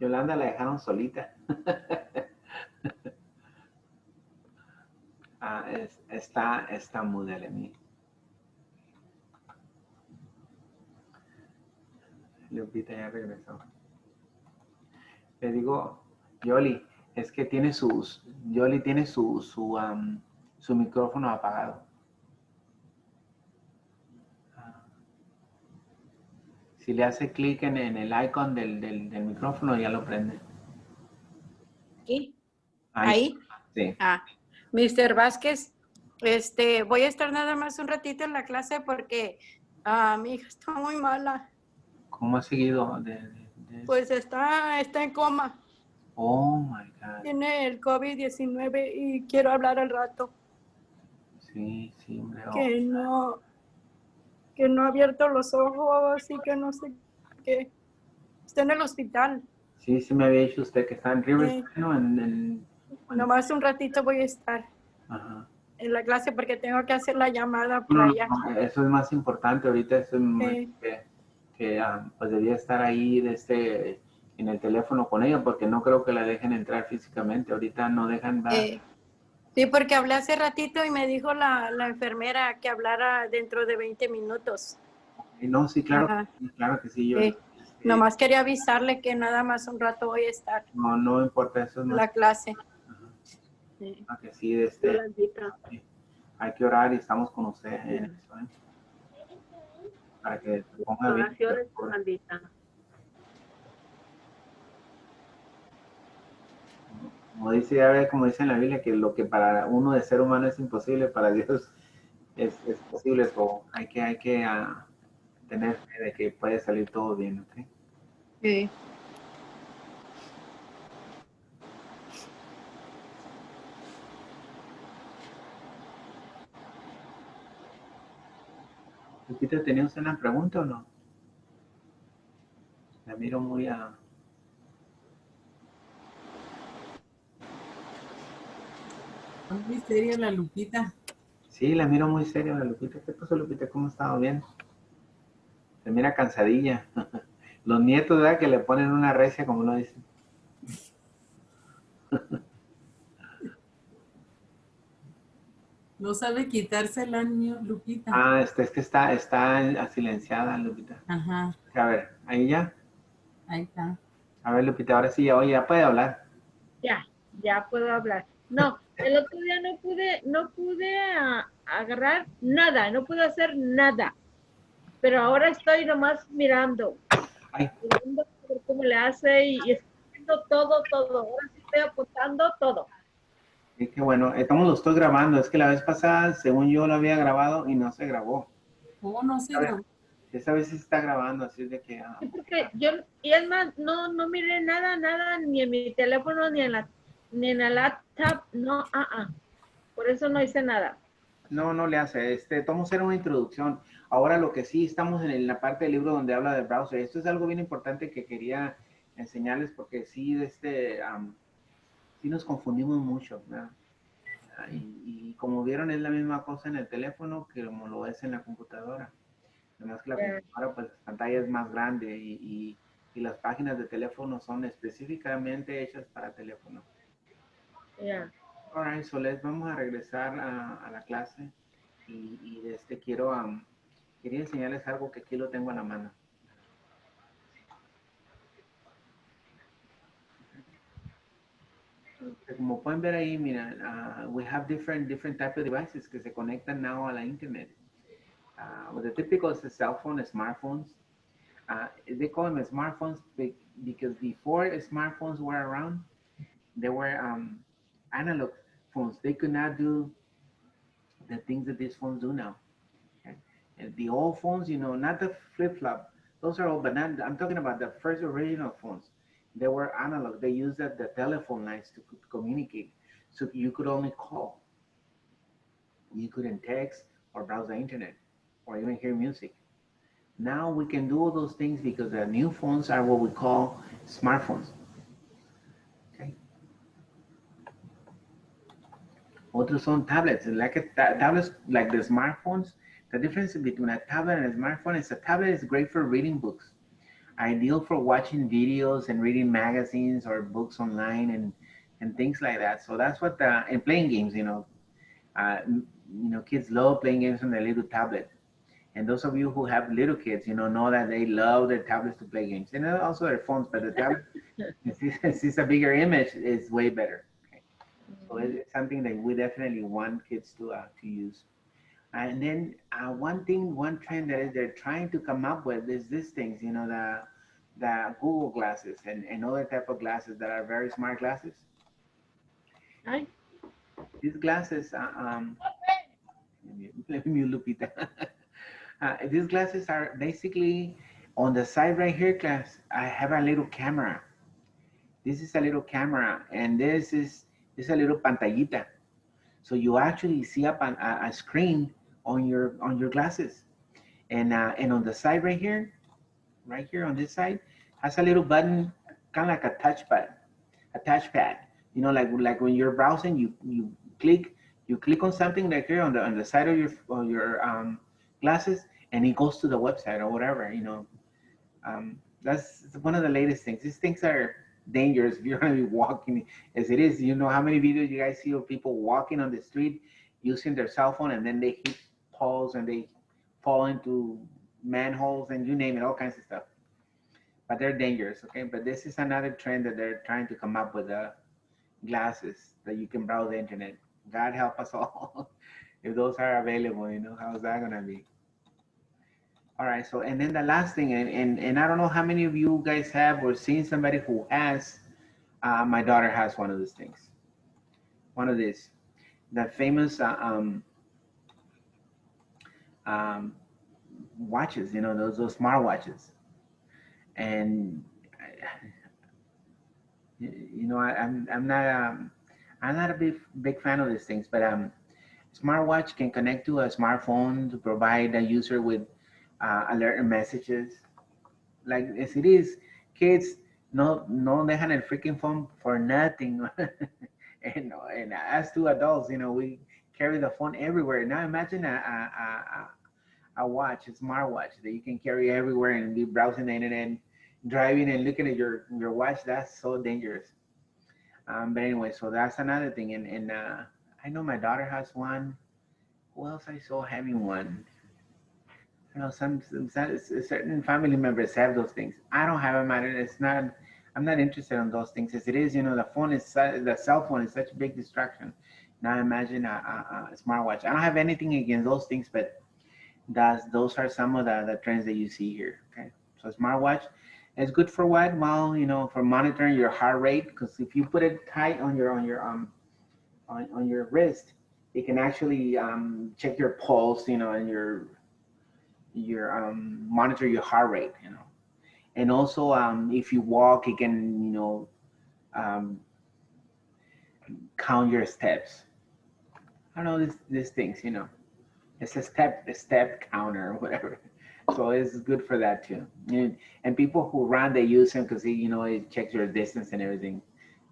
A: Yolanda la dejaron solita. Está muda, Lemi. Lupita ya regresó. Le digo, Yoli, es que Yoli tiene su micrófono apagado. Si le hace clic en el icon del micrófono, ya lo prende.
E: Aquí,
A: Ahí.
E: ahí.
A: Sí.
E: Mr. Vázquez, voy a estar nada más un ratito en la clase porque mi hija está muy mala.
A: ¿Cómo ha seguido?
E: Pues está en coma.
A: Oh, my God.
E: Tiene el COVID-19 y quiero hablar al rato.
A: Sí, sí, hombre.
E: Que no ha abierto los ojos y que no sé qué. Está en el hospital.
A: Sí, sí me había dicho usted que está en Riverside, ¿no?
E: Nomás un ratito voy a estar
A: Ajá.
E: en la clase porque tengo que hacer la llamada por
A: No,
E: allá.
A: no, eso es más importante ahorita, eso es que pues debía estar ahí en el teléfono con ella porque no creo que la dejen entrar físicamente, ahorita no dejan dar.
E: Sí, porque hablé hace ratito y me dijo la enfermera que hablara dentro de 20 minutos.
A: No, sí, claro,
E: Ajá.
A: claro que sí, yo.
E: Nomás quería avisarle que nada más un rato voy a estar
A: No, no importa, eso es
E: en
A: más.
E: la clase.
A: Ajá.
D: Sí.
A: Que sí,
D: Yolandita.
A: hay que orar y estamos con usted en eso, para que se ponga bien.
D: Oraciones, Yolandita.
A: Como dice, ya ve, como dice en la Biblia, que lo que para uno de ser humano es imposible, para Dios es posible. So, hay que tener fe de que puede salir todo bien, ¿ok?
E: Sí.
A: Lupita, ¿tenía usted una pregunta o no? La miro muy
B: Muy seria la Lupita.
A: Sí, la miro muy seria, la Lupita. ¿Qué pasó, Lupita? ¿Cómo ha estado? ¿Bien? Se mira cansadilla. Los nietos, ¿verdad? Que le ponen una recia, como lo dicen.
B: No sabe quitársela, niño, Lupita.
A: Es que está silenciada, Lupita.
B: Ajá,
A: A ver, ahí ya.
B: ahí está.
A: A ver, Lupita, ahora sí, ya, oye, ya puede hablar.
D: Ya puedo hablar. No, el otro día no pude agarrar nada, no pude hacer nada. Pero ahora estoy nomás mirando
A: Ay,
D: a ver cómo le hace y escribiendo todo. Ahora sí estoy apuntando todo.
A: sí, qué bueno. Estamos lo estoy grabando. Es que la vez pasada, según yo, lo había grabado y no se grabó.
B: ¿Cómo no se grabó?
A: Esta vez sí se está grabando, así es de que...
D: Sí, porque y es más, no miré nada, ni en mi teléfono, ni en la laptop, no, Por eso no hice nada.
A: No le hace. Vamos a hacer una introducción. Ahora lo que sí, estamos en la parte del libro donde habla del browser. Esto es algo bien importante que quería enseñarles porque sí, sí nos confundimos mucho, ¿verdad? Y como vieron, es la misma cosa en el teléfono que como lo es en la computadora. Además que la computadora, pues, la pantalla es más grande y las páginas de teléfono son específicamente hechas para teléfono.
D: Yeah.
A: Alright, so vamos a regresar a la clase y quería enseñarles algo que aquí lo tengo a la mano. Como pueden ver ahí, mira, we have different type of devices que se conectan now a la internet. Well, the typical is the cell phone, smartphones. They call them smartphones because before smartphones were around, they were analog phones. They could not do the things that these phones do now. Okay? And the old phones, not the flip-flop. Those are old, but not, I'm talking about the first original phones. They were analog. They used the telephone lines to communicate. So you could only call. You couldn't text or browse the internet or even hear music. Now we can do all those things because the new phones are what we call smartphones. Okay. Otros son tablets, tablets like the smartphones. The difference between a tablet and a smartphone is a tablet is great for reading books, ideal for watching videos and reading magazines or books online and things like that. So that's what and playing games. Kids love playing games on their little tablet. And those of you who have little kids, know that they love their tablets to play games, and also their phones. But the tablet, since it's a bigger image, is way better. Okay? So it's something that we definitely want kids to use. And then one trend that they're trying to come up with is these things, you know, the Google glasses and other type of glasses that are very smart glasses.
D: Ay,
A: These glasses, let me Lupita. These glasses are basically on the side right here, class. I have a little camera. This is a little camera, and this is a little pantallita. So you actually see a screen on your glasses, and on the side right here on this side, has a little button, kind of like a touchpad. You know, like when you're browsing, click you click on something like here on the side of your glasses, and it goes to the website or whatever. You know, that's one of the latest things. These things are dangerous if you're going to be walking as it is. You know how many videos you guys see of people walking on the street using their cell phone, and then they hit poles and they fall into manholes and you name it, all kinds of stuff. But they're dangerous, okay? But this is another trend that they're trying to come up with, glasses that you can browse the internet. God help us all if those are available. You know, how's that gonna be? All right, so and then the last thing, and I don't know how many of you guys have or seen somebody who has. My daughter has one of these things, one of these, the famous um, watches. You know, those smart watches, and you know, I'm not a big fan of these things, but smartwatch can connect to a smartphone to provide a user with alert and messages. Like as it is, kids no dejan el freaking phone for nothing. And as to adults, you know, we carry the phone everywhere. Now imagine a watch, a smartwatch that you can carry everywhere and be browsing the internet, driving and looking at your watch. That's so dangerous. But anyway, so that's another thing. And I know my daughter has one. Who else I saw having one? You know, certain family members have those things. I don't have them. It's not. I'm not interested in those things. As it is, you know, the cell phone is such a big distraction. Now imagine a smartwatch. I don't have anything against those things, but those are some of the trends that you see here. Okay, so smartwatch is good for what? Well, you know, for monitoring your heart rate, because if you put it tight on your wrist, it can actually check your pulse, you know, and your monitor your heart rate, you know. And also, if you walk, it can, you know, um, count your steps. I don't know these things, you know. It's a step counter or whatever. So it's good for that too. And people who run, they use them because you know it checks your distance and everything.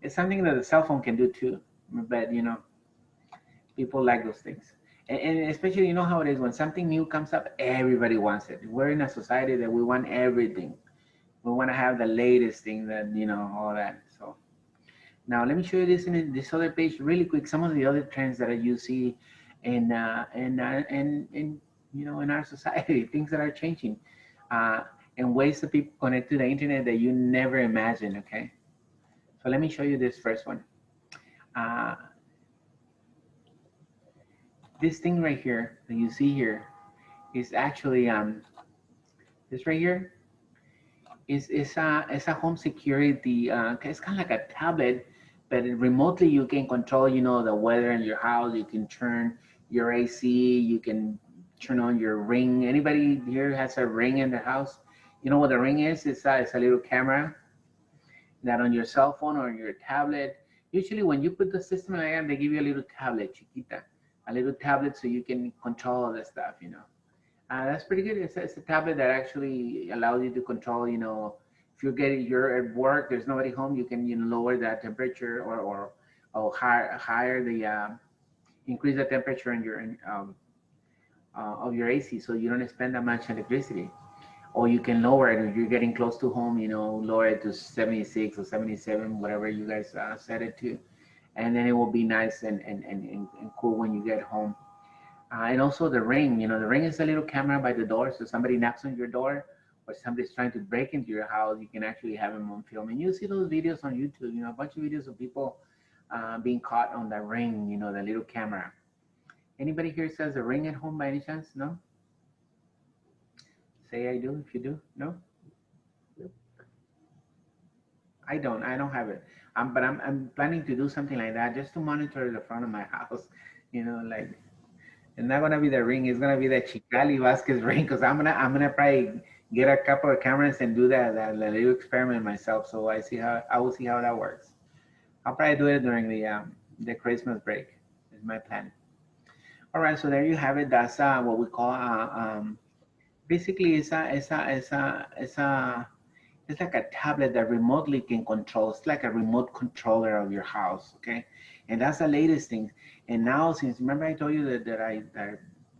A: It's something that the cell phone can do too. But you know, people like those things. And especially, you know how it is when something new comes up, everybody wants it. We're in a society that we want everything. We want to have the latest thing that, you know, all that. So now let me show you this in this other page really quick. Some of the other trends that you see in you know, in our society, things that are changing, uh, and ways that people connect to the internet that you never imagined. Okay, so let me show you this first one. Uh, this thing right here that you see here is actually this right here is a home security. It's kind of like a tablet, but remotely you can control, you know, the weather in your house. You can turn your AC. You can turn on your Ring. Anybody here has a Ring in their house? You know what a Ring is? It's a little camera that on your cell phone or your tablet. Usually when you put the system like that, they give you a little tablet, chiquita, a little tablet so you can control all the stuff, you know. That's pretty good. It's a tablet that actually allows you to control, you know, if you're at work, there's nobody home, you can, you know, lower that temperature or higher the, increase the temperature in your, of your AC so you don't spend that much electricity. Or you can lower it if you're getting close to home, you know, lower it to 76 or 77, whatever you guys set it to. And then it will be nice and cool when you get home. And also the Ring, you know, the Ring is a little camera by the door. So somebody knocks on your door or somebody's trying to break into your house, you can actually have them on film. And you see those videos on YouTube, you know, a bunch of videos of people being caught on the Ring, you know, the little camera. Anybody here says a ring at home by any chance? No? Say I do if you do. No? I don't. I don't have it. But I'm planning to do something like that just to monitor the front of my house. You know, like it's not gonna be the ring. It's gonna be the Chicali Vasquez ring because I'm gonna probably get a couple of cameras and do that little experiment myself. So I will see how that works. I'll probably do it during the Christmas break. Is my plan. All right. So there you have it. That's what we call basically it's like a tablet that remotely can control. It's like a remote controller of your house, okay? And that's the latest thing. And now, since remember I told you that I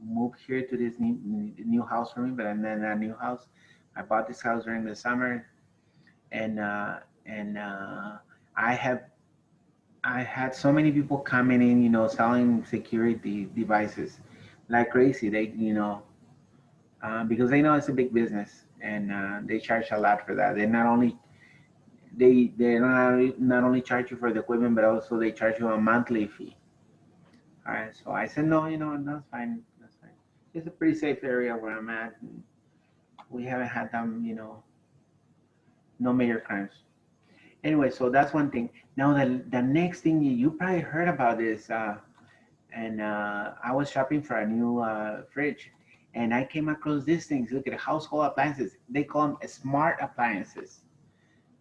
A: moved here to this new house for me, but I'm in a new house. I bought this house during the summer, and I have I had so many people coming in, selling security devices like crazy. They, because they know it's a big business and they charge a lot for that. They not only charge you for the equipment, but also they charge you a monthly fee. All right, so I said no, that's fine, that's fine. It's a pretty safe area where I'm at. And we haven't had them, no major crimes. Anyway, so that's one thing. Now the next thing you probably heard about this, and I was shopping for a new fridge, and I came across these things. Look at household appliances. They call them smart appliances.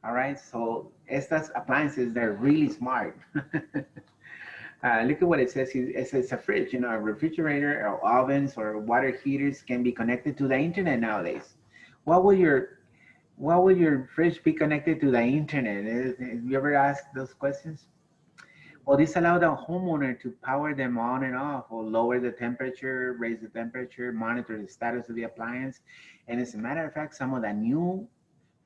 A: All right, so estas appliances, they're really smart. Look at what it says. It says a fridge, a refrigerator or ovens or water heaters can be connected to the internet nowadays. What will your what will your fridge be connected to the internet? Have you ever asked those questions? Well, this allowed the homeowner to power them on and off, or lower the temperature, raise the temperature, monitor the status of the appliance. And as a matter of fact, some of the new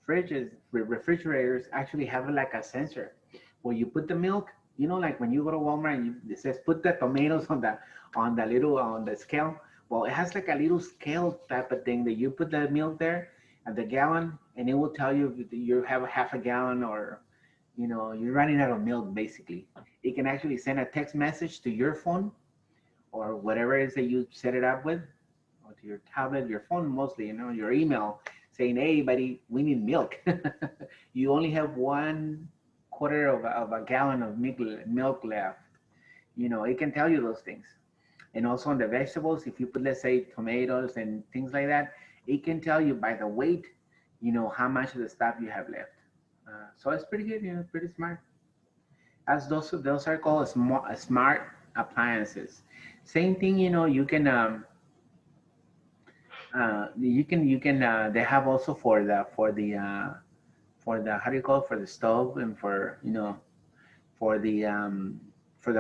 A: fridges, refrigerators actually have like a sensor where you put the milk. Like when you go to Walmart and it says put the tomatoes on the scale. Well, it has like a little scale type of thing that you put the milk there at the gallon, and it will tell you if you have a half a gallon or you're running out of milk. Basically, it can actually send a text message to your phone or whatever it is that you set it up with, or to your tablet, your phone mostly, your email, saying, hey, buddy, we need milk. You only have 1/4 of a gallon of milk left. It can tell you those things. And also on the vegetables, if you put, let's say, tomatoes and things like that, it can tell you by the weight, how much of the stuff you have left. So it's pretty good, pretty smart. As those are called smart appliances. Same thing, they have also for the how do you call it, for the stove and for the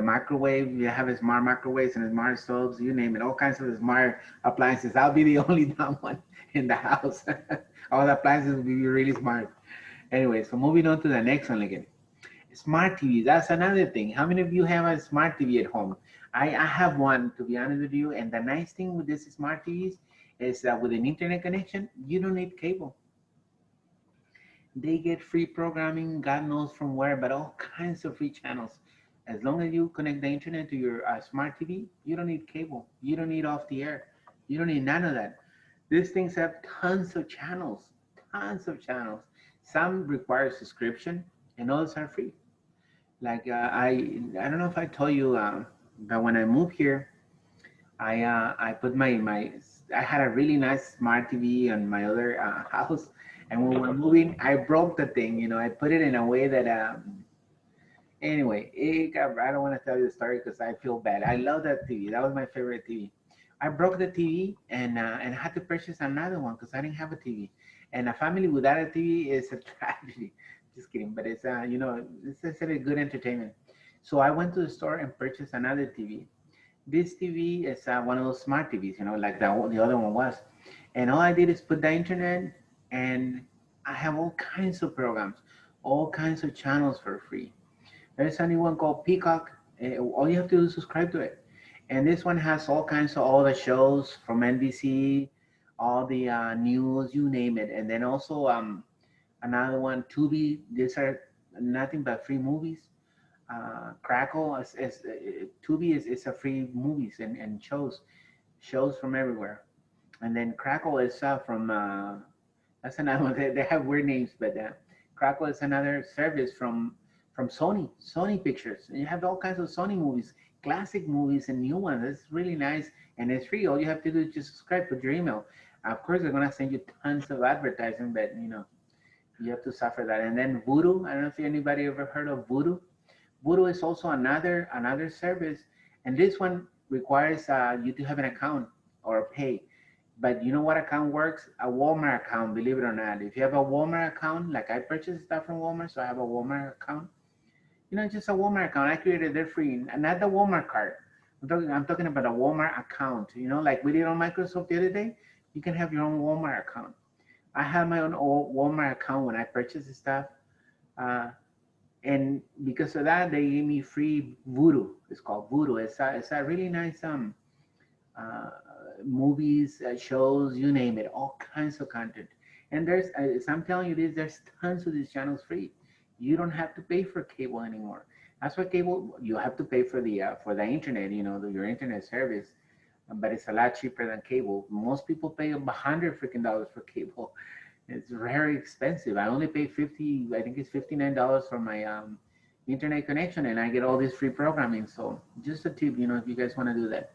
A: microwave. You have smart microwaves and smart stoves, you name it, all kinds of smart appliances. I'll be the only dumb one in the house. All the appliances will be really smart. Anyway, so moving on to the next one again. Smart TV, that's another thing. How many of you have a smart TV at home? I have one, to be honest with you. And the nice thing with this smart TVs is that with an internet connection, you don't need cable. They get free programming, God knows from where, but all kinds of free channels. As long as you connect the internet to your smart TV, you don't need cable. You don't need off the air. You don't need none of that. These things have tons of channels, tons of channels. Some require subscription, and others are free. Like I don't know if I told you, but when I moved here, I put I had a really nice smart TV on my other house, and when we're moving, I broke the thing. I put it in a way that anyway, I don't want to tell you the story because I feel bad. I love that TV. That was my favorite TV. I broke the TV and had to purchase another one because I didn't have a TV. And a family without a TV is a tragedy. Just kidding, but it's it's a good entertainment. So I went to the store and purchased another TV. This TV is one of those smart TVs, like the other one was. And all I did is put the internet, and I have all kinds of programs, all kinds of channels for free. There's a new one called Peacock. All you have to do is subscribe to it. And this one has all the shows from NBC, all the news, you name it. And then also another one, Tubi. These are nothing but free movies. Crackle Tubi is a free movies and shows from everywhere. And then Crackle is from that's another one. They have weird names, but Crackle is another service from Sony Pictures. And you have all kinds of Sony movies, classic movies and new ones. It's really nice and it's free. All you have to do is just subscribe, put your email. Of course, they're gonna send you tons of advertising, but you have to suffer that. And then Voodoo. I don't know if anybody ever heard of Voodoo. Voodoo is also another service, and this one requires you to have an account or pay. But you know what account works? A Walmart account, believe it or not. If you have a Walmart account, like I purchased stuff from Walmart, so I have a Walmart account. Just a Walmart account. I created it free, and not the Walmart card. I'm talking about a Walmart account. Like we did on Microsoft the other day. You can have your own Walmart account. I have my own Walmart account when I purchase the stuff. And because of that, they gave me free Voodoo. It's called Voodoo. It's a really nice movies, shows, you name it, all kinds of content. And as I'm telling you this, there's tons of these channels free. You don't have to pay for cable anymore. That's why cable, you have to pay for the internet, your internet service. But it's a lot cheaper than cable. Most people pay $100 for cable. It's very expensive. I only pay I think it's $59 for my internet connection, and I get all this free programming. So just a tip, if you guys want to do that.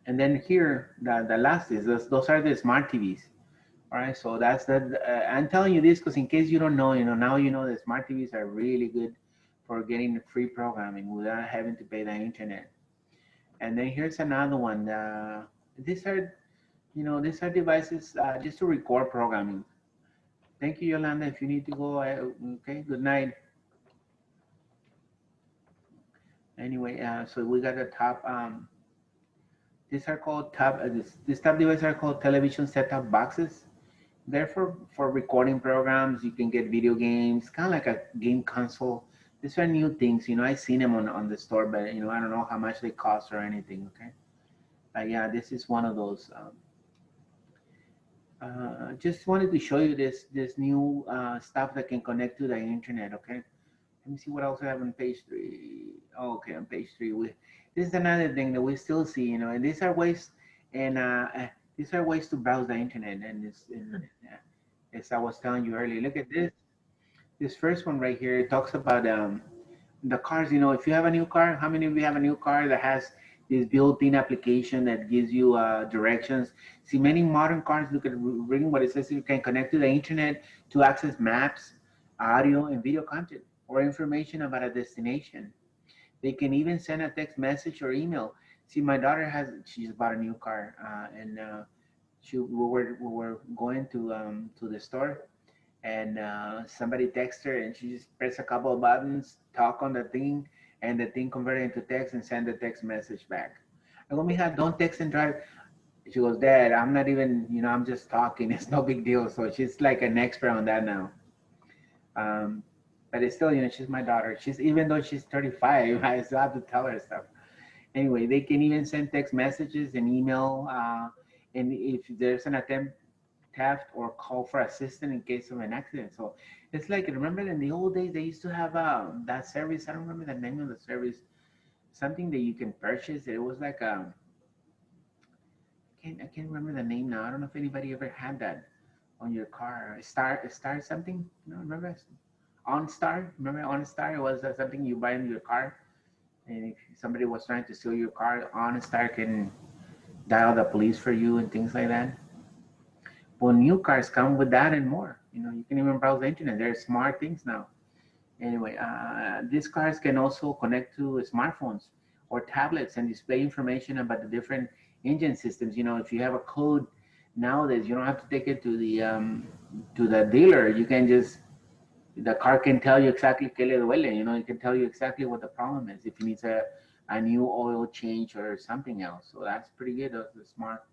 A: And then here, the last is those are the smart TVs. All right, so that's I'm telling you this because in case you don't know, now the smart TVs are really good for getting free programming without having to pay the internet. And then here's another one. These are devices just to record programming. Thank you, Yolanda. If you need to go, okay, good night. Anyway, so we got the top. These are called these top devices are called television set-top boxes. They're for recording programs. You can get video games, kind of like a game console. These are new things. I've seen them on the store, but I don't know how much they cost or anything. Okay, but yeah, this is one of those. Just wanted to show you this new stuff that can connect to the internet. Okay, let me see what else I have on page 3. Oh, okay, on page 3, this is another thing that we still see. And these are ways to browse the internet. And as I was telling you earlier, look at this first one right here. It talks about the cars. If you have a new car, how many of you have a new car that has this built-in application that gives you directions? See, many modern cars, look at reading what it says, you can connect to the internet to access maps, audio, and video content, or information about a destination. They can even send a text message or email. See, my daughter she's bought a new car, and we were going to the store, and somebody texted her, and she just pressed a couple of buttons, talk on the thing, and the thing converted into text and send the text message back. I go, Mija, don't text and drive. She goes, Dad, I'm not even, I'm just talking. It's no big deal. So she's like an expert on that now. But it's still, she's my daughter. Even though she's 35, I still have to tell her stuff. Anyway, they can even send text messages and email. And if there's an attempt theft or call for assistance in case of an accident. So it's like, remember in the old days, they used to have that service. I don't remember the name of the service. Something that you can purchase. It was like I can't remember the name now. I don't know if anybody ever had that on your car. Star something. Remember OnStar? Remember OnStar? It was something you buy in your car, and if somebody was trying to steal your car, OnStar can dial the police for you and things like that. Well, new cars come with that and more. You can even browse the internet. They're smart things now. Anyway, these cars can also connect to smartphones or tablets and display information about the different engine systems. If you have a code nowadays, you don't have to take it to the dealer. You can the car can tell you exactly qué le duele. It can tell you exactly what the problem is if it needs a new oil change or something else. So that's pretty good. Those the smart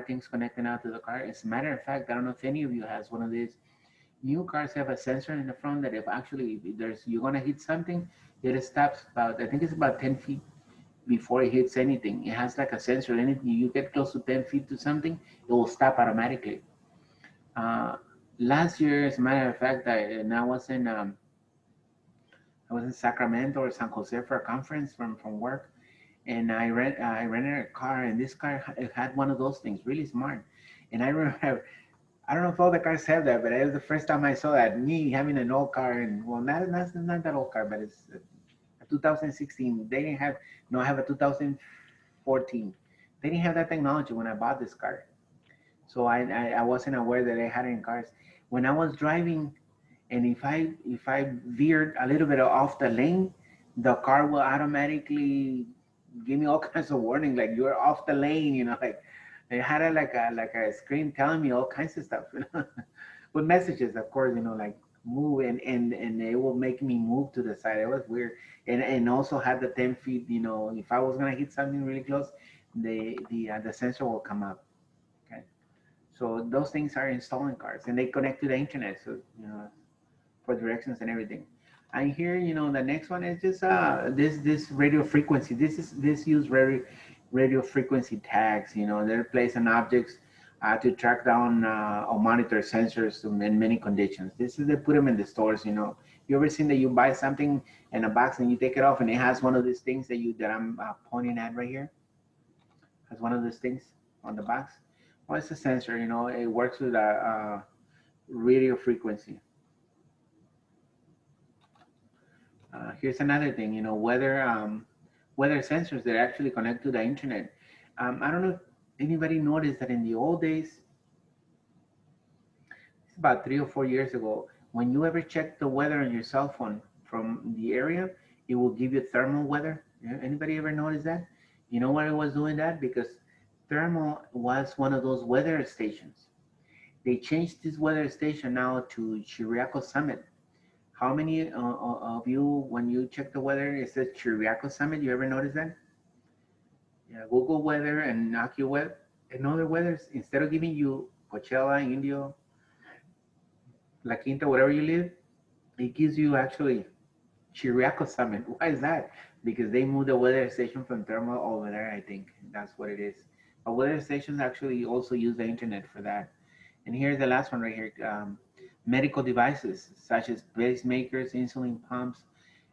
A: things connecting out to the car. As a matter of fact, I don't know if any of you has one of these. New cars have a sensor in the front that if you're gonna hit something, it stops I think it's about 10 feet before it hits anything. It has like a sensor in it. You get close to 10 feet to something, it will stop automatically. Last year, as a matter of fact, I I was in Sacramento or San Jose for a conference from work, and I rented a car, and this car had one of those things, really smart. And I remember, I don't know if all the cars have that, but it was the first time I saw that. Me having an old car, and well, not that old car, but it's a 2016. They didn't have, no, I have a 2014. They didn't have that technology when I bought this car, so I wasn't aware that they had it in cars. When I was driving, and if I veered a little bit off the lane, the car will automatically give me all kinds of warning, like you're off the lane, like it had a screen telling me all kinds of stuff, with messages, of course, like move, and it will make me move to the side. It was weird, and also had the 10 feet, if I was gonna hit something really close, the sensor will come up. Okay, so those things are installed in cars, and they connect to the internet, so for directions and everything. And here, the next one is just this radio frequency. This use radio frequency tags. They're placed on objects to track down or monitor sensors in many conditions. They put them in the stores. You ever seen that you buy something in a box and you take it off and it has one of these things that I'm pointing at right here? Has one of those things on the box. Well, it's a sensor. It works with a radio frequency. Here's another thing, weather sensors that actually connect to the internet. I don't know if anybody noticed that in the old days, it's about 3 or 4 years ago, when you ever check the weather on your cell phone from the area, it will give you thermal weather. Yeah, anybody ever notice that? You know why it was doing that? Because thermal was one of those weather stations. They changed this weather station now to Chiriaco Summit. How many of you, when you check the weather, it says Chiriaco Summit? You ever notice that? Yeah, Google Weather and AccuWeather and other weathers, instead of giving you Coachella, Indio, La Quinta, wherever you live, it gives you actually Chiriaco Summit. Why is that? Because they moved the weather station from thermal over there, I think. That's what it is. But weather stations actually also use the internet for that. And here's the last one right here. Medical devices such as pacemakers, insulin pumps,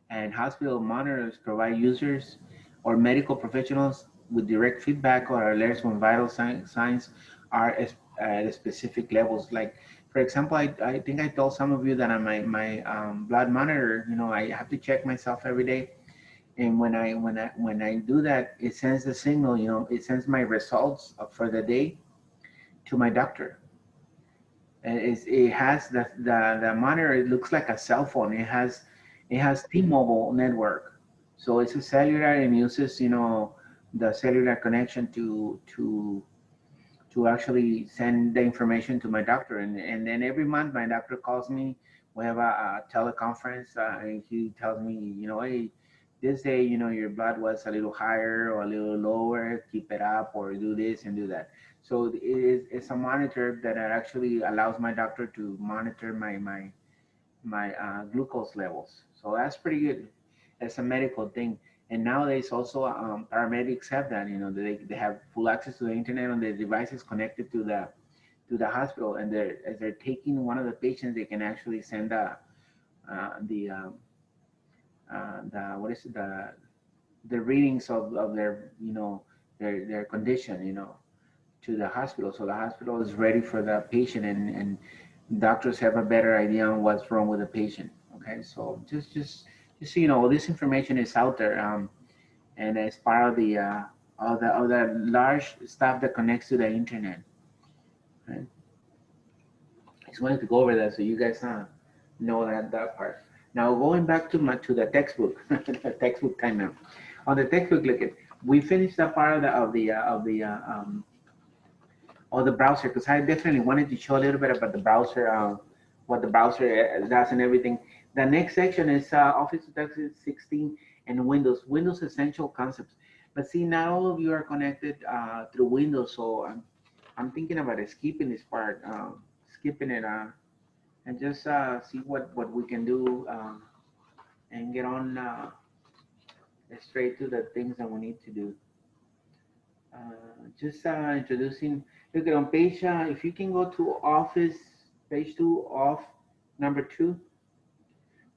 A: and hospital monitors provide users or medical professionals with direct feedback or alerts when vital signs are at specific levels. Like, for example, I think I told some of you that on my blood monitor, I have to check myself every day. And when I do that, it sends the signal, it sends my results for the day to my doctor. And it has the monitor. It looks like a cell phone. It has T-Mobile network, so it's a cellular and uses the cellular connection to actually send the information to my doctor. And then every month my doctor calls me. We have a teleconference, and he tells me, hey, this day, your blood was a little higher or a little lower, keep it up, or do this and do that. So it's a monitor that actually allows my doctor to monitor my glucose levels. So that's pretty good. It's a medical thing. And nowadays also paramedics have that. They have full access to the internet on their devices connected to the hospital. And as they're taking one of the patients, they can actually send the readings of their their condition to the hospital, so the hospital is ready for the patient, and doctors have a better idea on what's wrong with the patient. Okay, so just so you know, this information is out there, and it's part of the large stuff that connects to the internet. Okay? I just wanted to go over that so you guys know that part. Now going back to the textbook, the textbook time now. On the textbook, look at, we finished that part of the browser, because I definitely wanted to show a little bit about the browser, what the browser does and everything. The next section is Office 2016 and Windows Essential Concepts. But see, not all of you are connected through Windows, so I'm thinking about skipping this part, skipping it, and just see what we can do, and get on straight to the things that we need to do. Just introducing, look at on page, if you can go to Office, page 2, off number 2,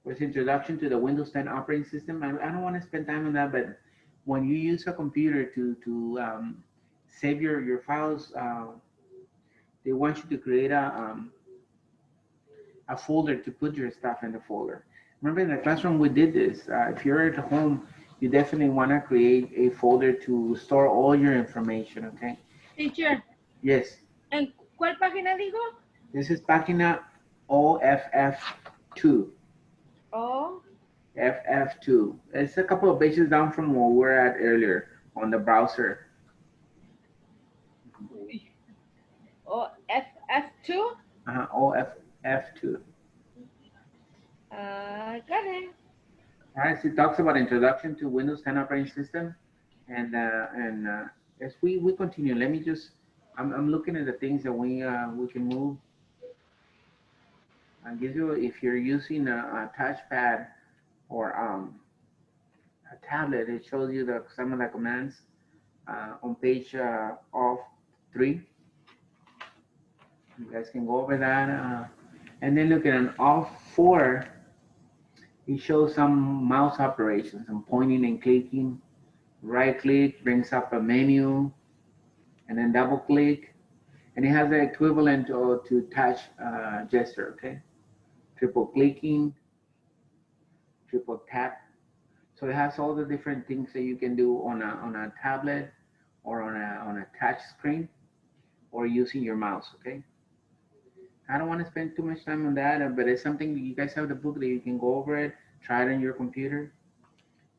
A: was Introduction to the Windows 10 operating system. I don't want to spend time on that, but when you use a computer to save your files, they want you to create a folder to put your stuff in the folder. Remember in the classroom we did this. If you're at home, you definitely want to create a folder to store all your information, okay?
D: Teacher,
A: Yes,
D: ¿en cuál página dijo?
A: this is página OFF2.
D: Oh,
A: FF2. It's a couple of pages down from where we're at earlier on the browser.
D: oh, FF2.
A: OFF2.
D: Got it.
A: All right, so it talks about introduction to Windows 10 operating system, and as we continue, let me just I'm looking at the things that we can move. I'll give you, if you're using a touchpad or a tablet, it shows you some of the commands on page of 3. You guys can go over that, and then look at an off 4. It shows some mouse operations, some pointing and clicking. Right click brings up a menu, and then double click, and it has the equivalent to touch gesture. Okay, triple clicking, triple tap. So it has all the different things that you can do on a tablet or on a touch screen or using your mouse. Okay. I don't want to spend too much time on that, but it's something you guys have the book that you can go over it, try it on your computer.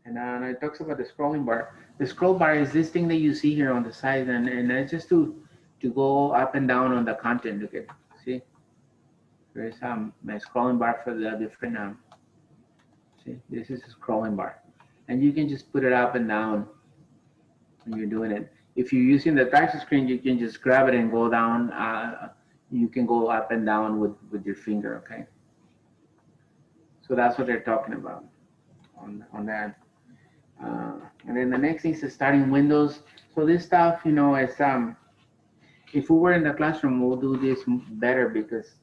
A: And it talks about the scrolling bar. The scroll bar is this thing that you see here on the side, and it's just to go up and down on the content. Look at, see, there's my scrolling bar for the different. See, this is a scrolling bar, and you can just put it up and down when you're doing it. If you're using the touch screen, you can just grab it and go down. You can go up and down with your finger. Okay. So that's what they're talking about on that. And then the next thing is starting Windows. So this stuff, you know, it's if we were in the classroom, we'll do this better because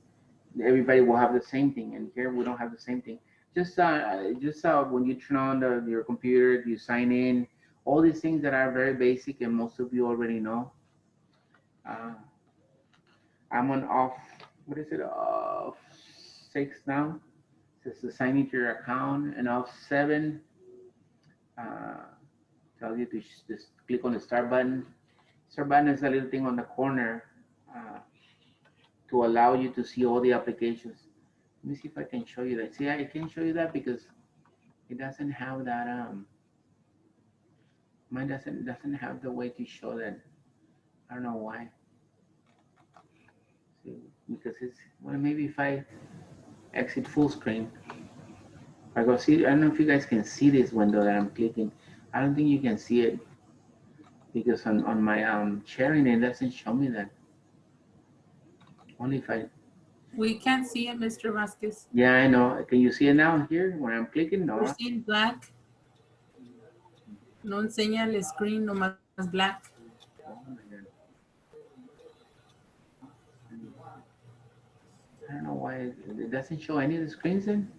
A: everybody will have the same thing, and here we don't have the same thing. Just when you turn on your computer, you sign in, all these things that are very basic and most of you already know. I'm on off. What is it? Off 6 now. It says to sign into your account, and off 7. Tells you to just click on the start button. Start button is a little thing on the corner to allow you to see all the applications. Let me see if I can show you that. See, I can show you that because it doesn't have that. Mine doesn't have the way to show that. I don't know why. See, because it's, well, maybe if I exit full screen. I go see. I don't know if you guys can see this window that I'm clicking. I don't think you can see it because on my sharing it doesn't show me that. Only if I.
B: We can't see it, Mr. Vasquez.
A: Yeah, I know. Can you see it now here when I'm clicking? No.
B: We're seeing black. No enseña el screen, nomás black.
A: Oh my God. I don't know why it doesn't show any of the screens then.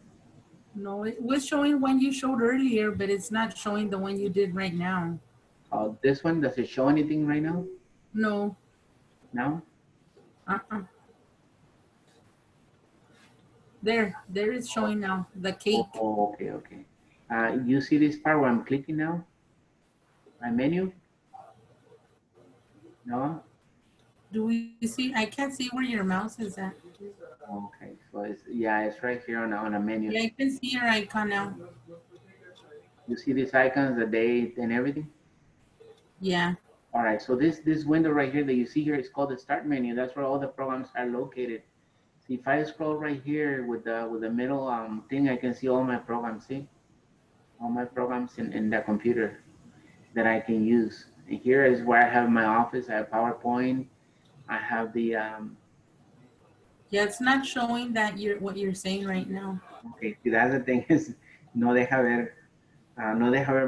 B: No, it was showing one you showed earlier, but it's not showing the one you did right now.
A: Oh, this one, does it show anything right now?
B: No.
A: No?
B: There it's showing now, the cake.
A: Oh, okay, okay. You see this part where I'm clicking now? My menu? No?
B: Do we see? I can't see where your mouse is at.
A: Okay, so it's right here on a menu.
B: Yeah, I can see your icon now.
A: You see these icons, the date and everything?
B: Yeah.
A: All right, so this window right here that you see here is called the start menu. That's where all the programs are located. See, if I scroll right here with the middle thing, I can see all my programs, see? All my programs in the computer that I can use. And here is where I have my office. I have PowerPoint. I have the
B: Yeah, it's not showing that what you're saying right now.
A: okay, see, that's the thing is no deja ver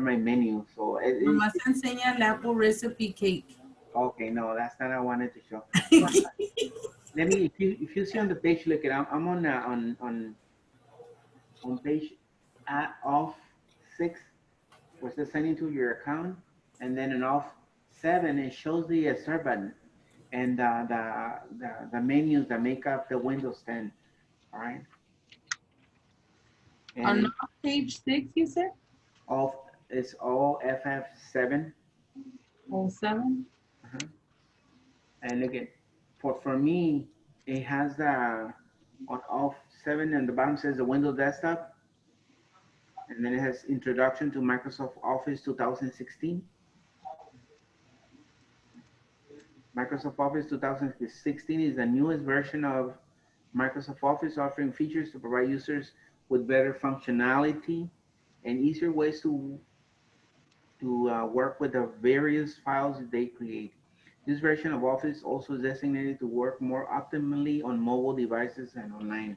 A: my menu. So
B: Nomás enseña el apple recipe cake.
A: okay, no, that's not what I wanted to show. Let me, if you see on the page, look at I'm on on page off 6, where it says sign into your account, and then in off 7, it shows the start button and the menus that make up the Windows 10. All right.
B: On
A: And
B: page 6, you said?
A: off, it's all FF7.
B: 07?
A: Uh-huh. And look at, for me, it has the on off 7 and the bottom says the Windows desktop, and then it has introduction to Microsoft Office 2016. Microsoft Office 2016 is the newest version of Microsoft Office, offering features to provide users with better functionality and easier ways to work with the various files that they create. This version of Office also is designated to work more optimally on mobile devices and online.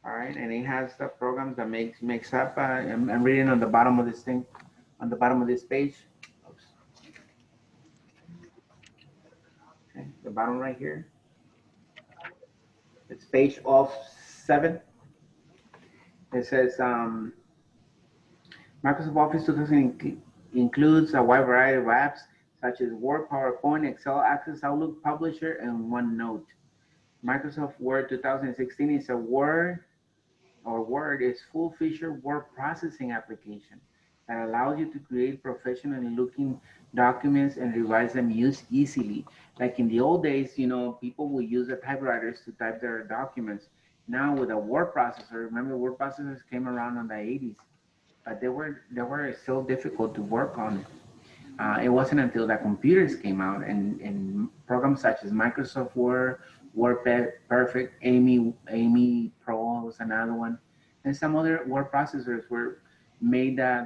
A: All right, and it has the programs that makes up. I'm reading on the bottom of this thing, on the bottom of this page. Oops. Okay, the bottom right here. It's page off 7. It says Microsoft Office 2000 includes a wide variety of apps such as Word, PowerPoint, Excel, Access, Outlook, Publisher, and OneNote. Microsoft Word 2016 is a Word is full-feature word processing application that allows you to create professionally looking documents and revise them easily. Like in the old days, people would use the typewriters to type their documents. Now with a word processor, remember word processors came around in the 80s, but they were so difficult to work on. It wasn't until the computers came out and programs such as Microsoft Word, WordPerfect, Amy Pro was another one, and some other word processors were made the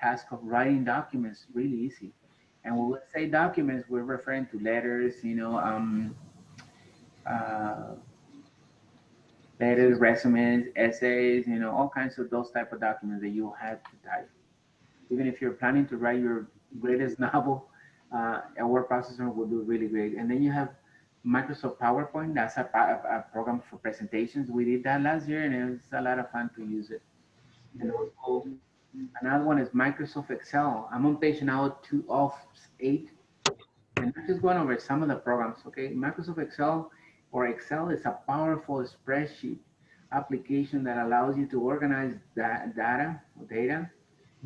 A: task of writing documents really easy. And when we say documents, we're referring to letters, uh, letters, resumes, essays, all kinds of those type of documents that you have to type. Even if you're planning to write your greatest novel, a word processor will do really great. And then you have Microsoft PowerPoint. That's a program for presentations. We did that last year, and it was a lot of fun to use it. And also, another one is Microsoft Excel. I'm on page now 2 of 8, and I'm just going over some of the programs. Okay, Microsoft Excel or Excel is a powerful spreadsheet application that allows you to organize data,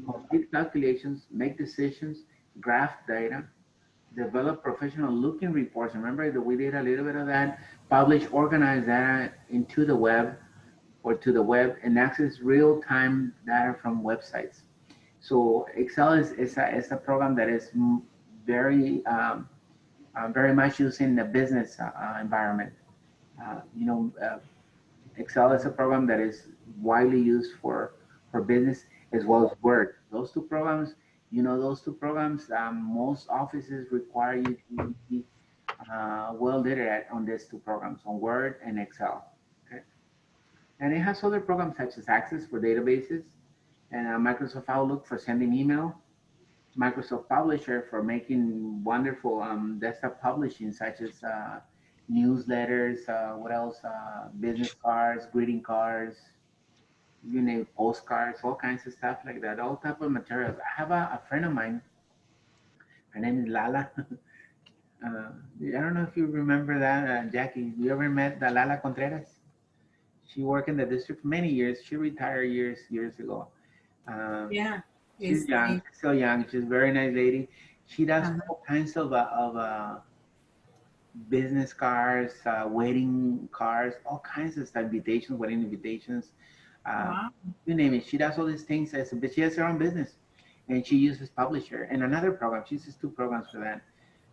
A: complete calculations, make decisions, graph data, develop professional looking reports. Remember that we did a little bit of that, publish organized data into the web or to the web, and access real-time data from websites. So Excel is a program that is very much used in the business environment. Uh, you know, uh, Excel is a program that is widely used for business as well as Word. Those two programs, most offices require you to be well literate on these two programs, on Word and Excel. Okay, and it has other programs such as Access for databases and Microsoft Outlook for sending email, Microsoft Publisher for making wonderful desktop publishing, such as newsletters, what else? Business cards, greeting cards, you name postcards, all kinds of stuff like that, all type of materials. I have a friend of mine, her name is Lala. I don't know if you remember that, Jackie. You ever met the Lala Contreras? She worked in the district for many years. She retired years ago. Um,
B: Yeah.
A: she's young, still young. She's a very nice lady. She does all kinds of business cards, wedding cards, all kinds of stuff, invitations, wedding invitations,
B: Wow.
A: you name it. She does all these things, but she has her own business, and she uses Publisher and another program. She uses two programs for that.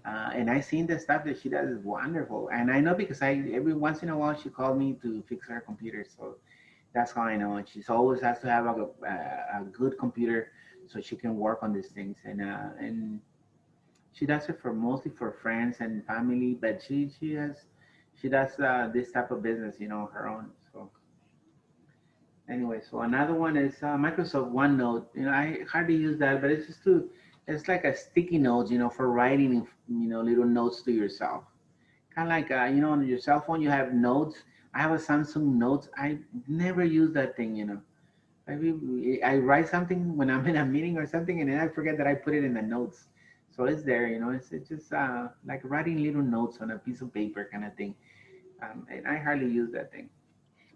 A: And I seen the stuff that she does is wonderful, and I know because every once in a while she called me to fix her computer, so that's how I know. And she's always has to have a good computer so she can work on these things, and she does it for mostly for friends and family, but she does this type of business, her own. So anyway, so another one is Microsoft OneNote. I hardly use that, but it's like a sticky notes, for writing, little notes to yourself. Kind of like, on your cell phone, you have notes, I have a Samsung Notes. I never use that thing, you know. I write something when I'm in a meeting or something, and then I forget that I put it in the notes. So it's there, you know. It's just like writing little notes on a piece of paper kind of thing. And I hardly use that thing.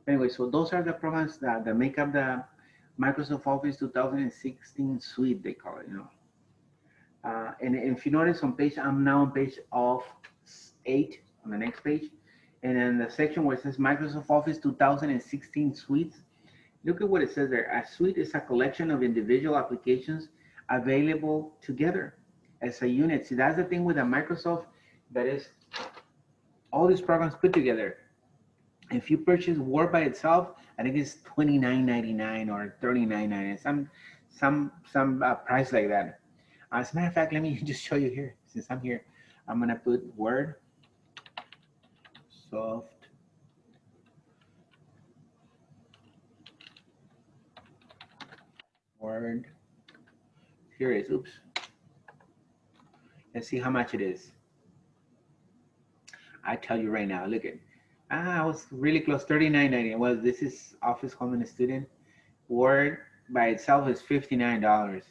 A: Anyway, so those are the programs that make up the Microsoft Office 2016 suite, they call it, you know. And if you notice on page, I'm now on page of 8 on the next page. And in the section where it says Microsoft Office 2016 suites, look at what it says there. A suite is a collection of individual applications available together as a unit. See, that's the thing with a Microsoft, that is all these programs put together. If you purchase Word by itself, I think it's $29.99 or $39.99, some price like that. As a matter of fact, let me just show you here. Since I'm here, I'm gonna put Word soft Word. Here it is. Oops. Let's see how much it is. I tell you right now. Look at. I was really close. $39.99. Well, this is Office Home and Student. Word by itself is $59.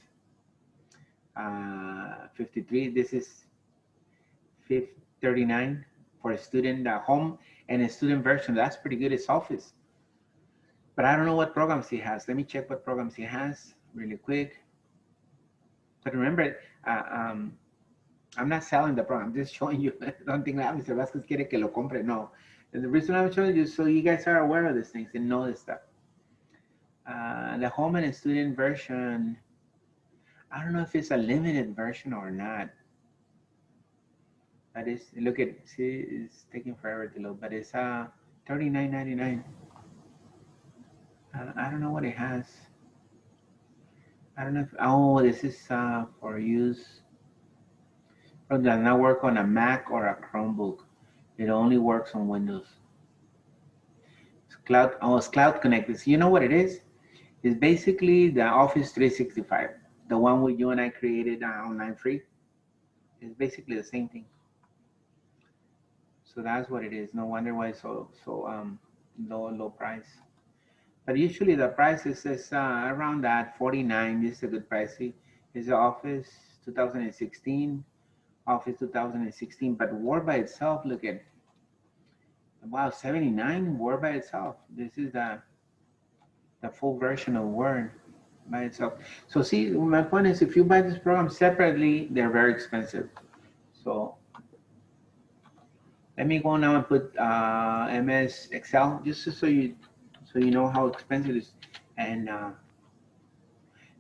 A: 53. This is $39 for a student home and a student version. That's pretty good. It's Office. But I don't know what programs he has. Let me check what programs he has really quick. But remember, I'm not selling the program. I'm just showing you. Don't think that Mr. Vasquez quiere que lo compre. No. And the reason I'm showing you is so you guys are aware of these things and know this stuff. The home and student version, I don't know if it's a limited version or not. That is, look at, see, it's taking forever to load, but it's $39.99. I don't know what it has. I don't know if, oh, this is for use. It does not work on a Mac or a Chromebook. It only works on Windows. It's cloud, oh, it's cloud connected. So you know what it is? It's basically the Office 365, the one where you and I created online free. It's basically the same thing. So that's what it is. No wonder why so low price. But usually the price is around that 49. This is a good price. See, it's the Office 2016, Office 2016. But Word by itself, look at, wow, 79 Word by itself. This is the full version of Word by itself. So see, my point is, if you buy this program separately, they're very expensive. So let me go now and put MS Excel, just so you know how expensive it is, and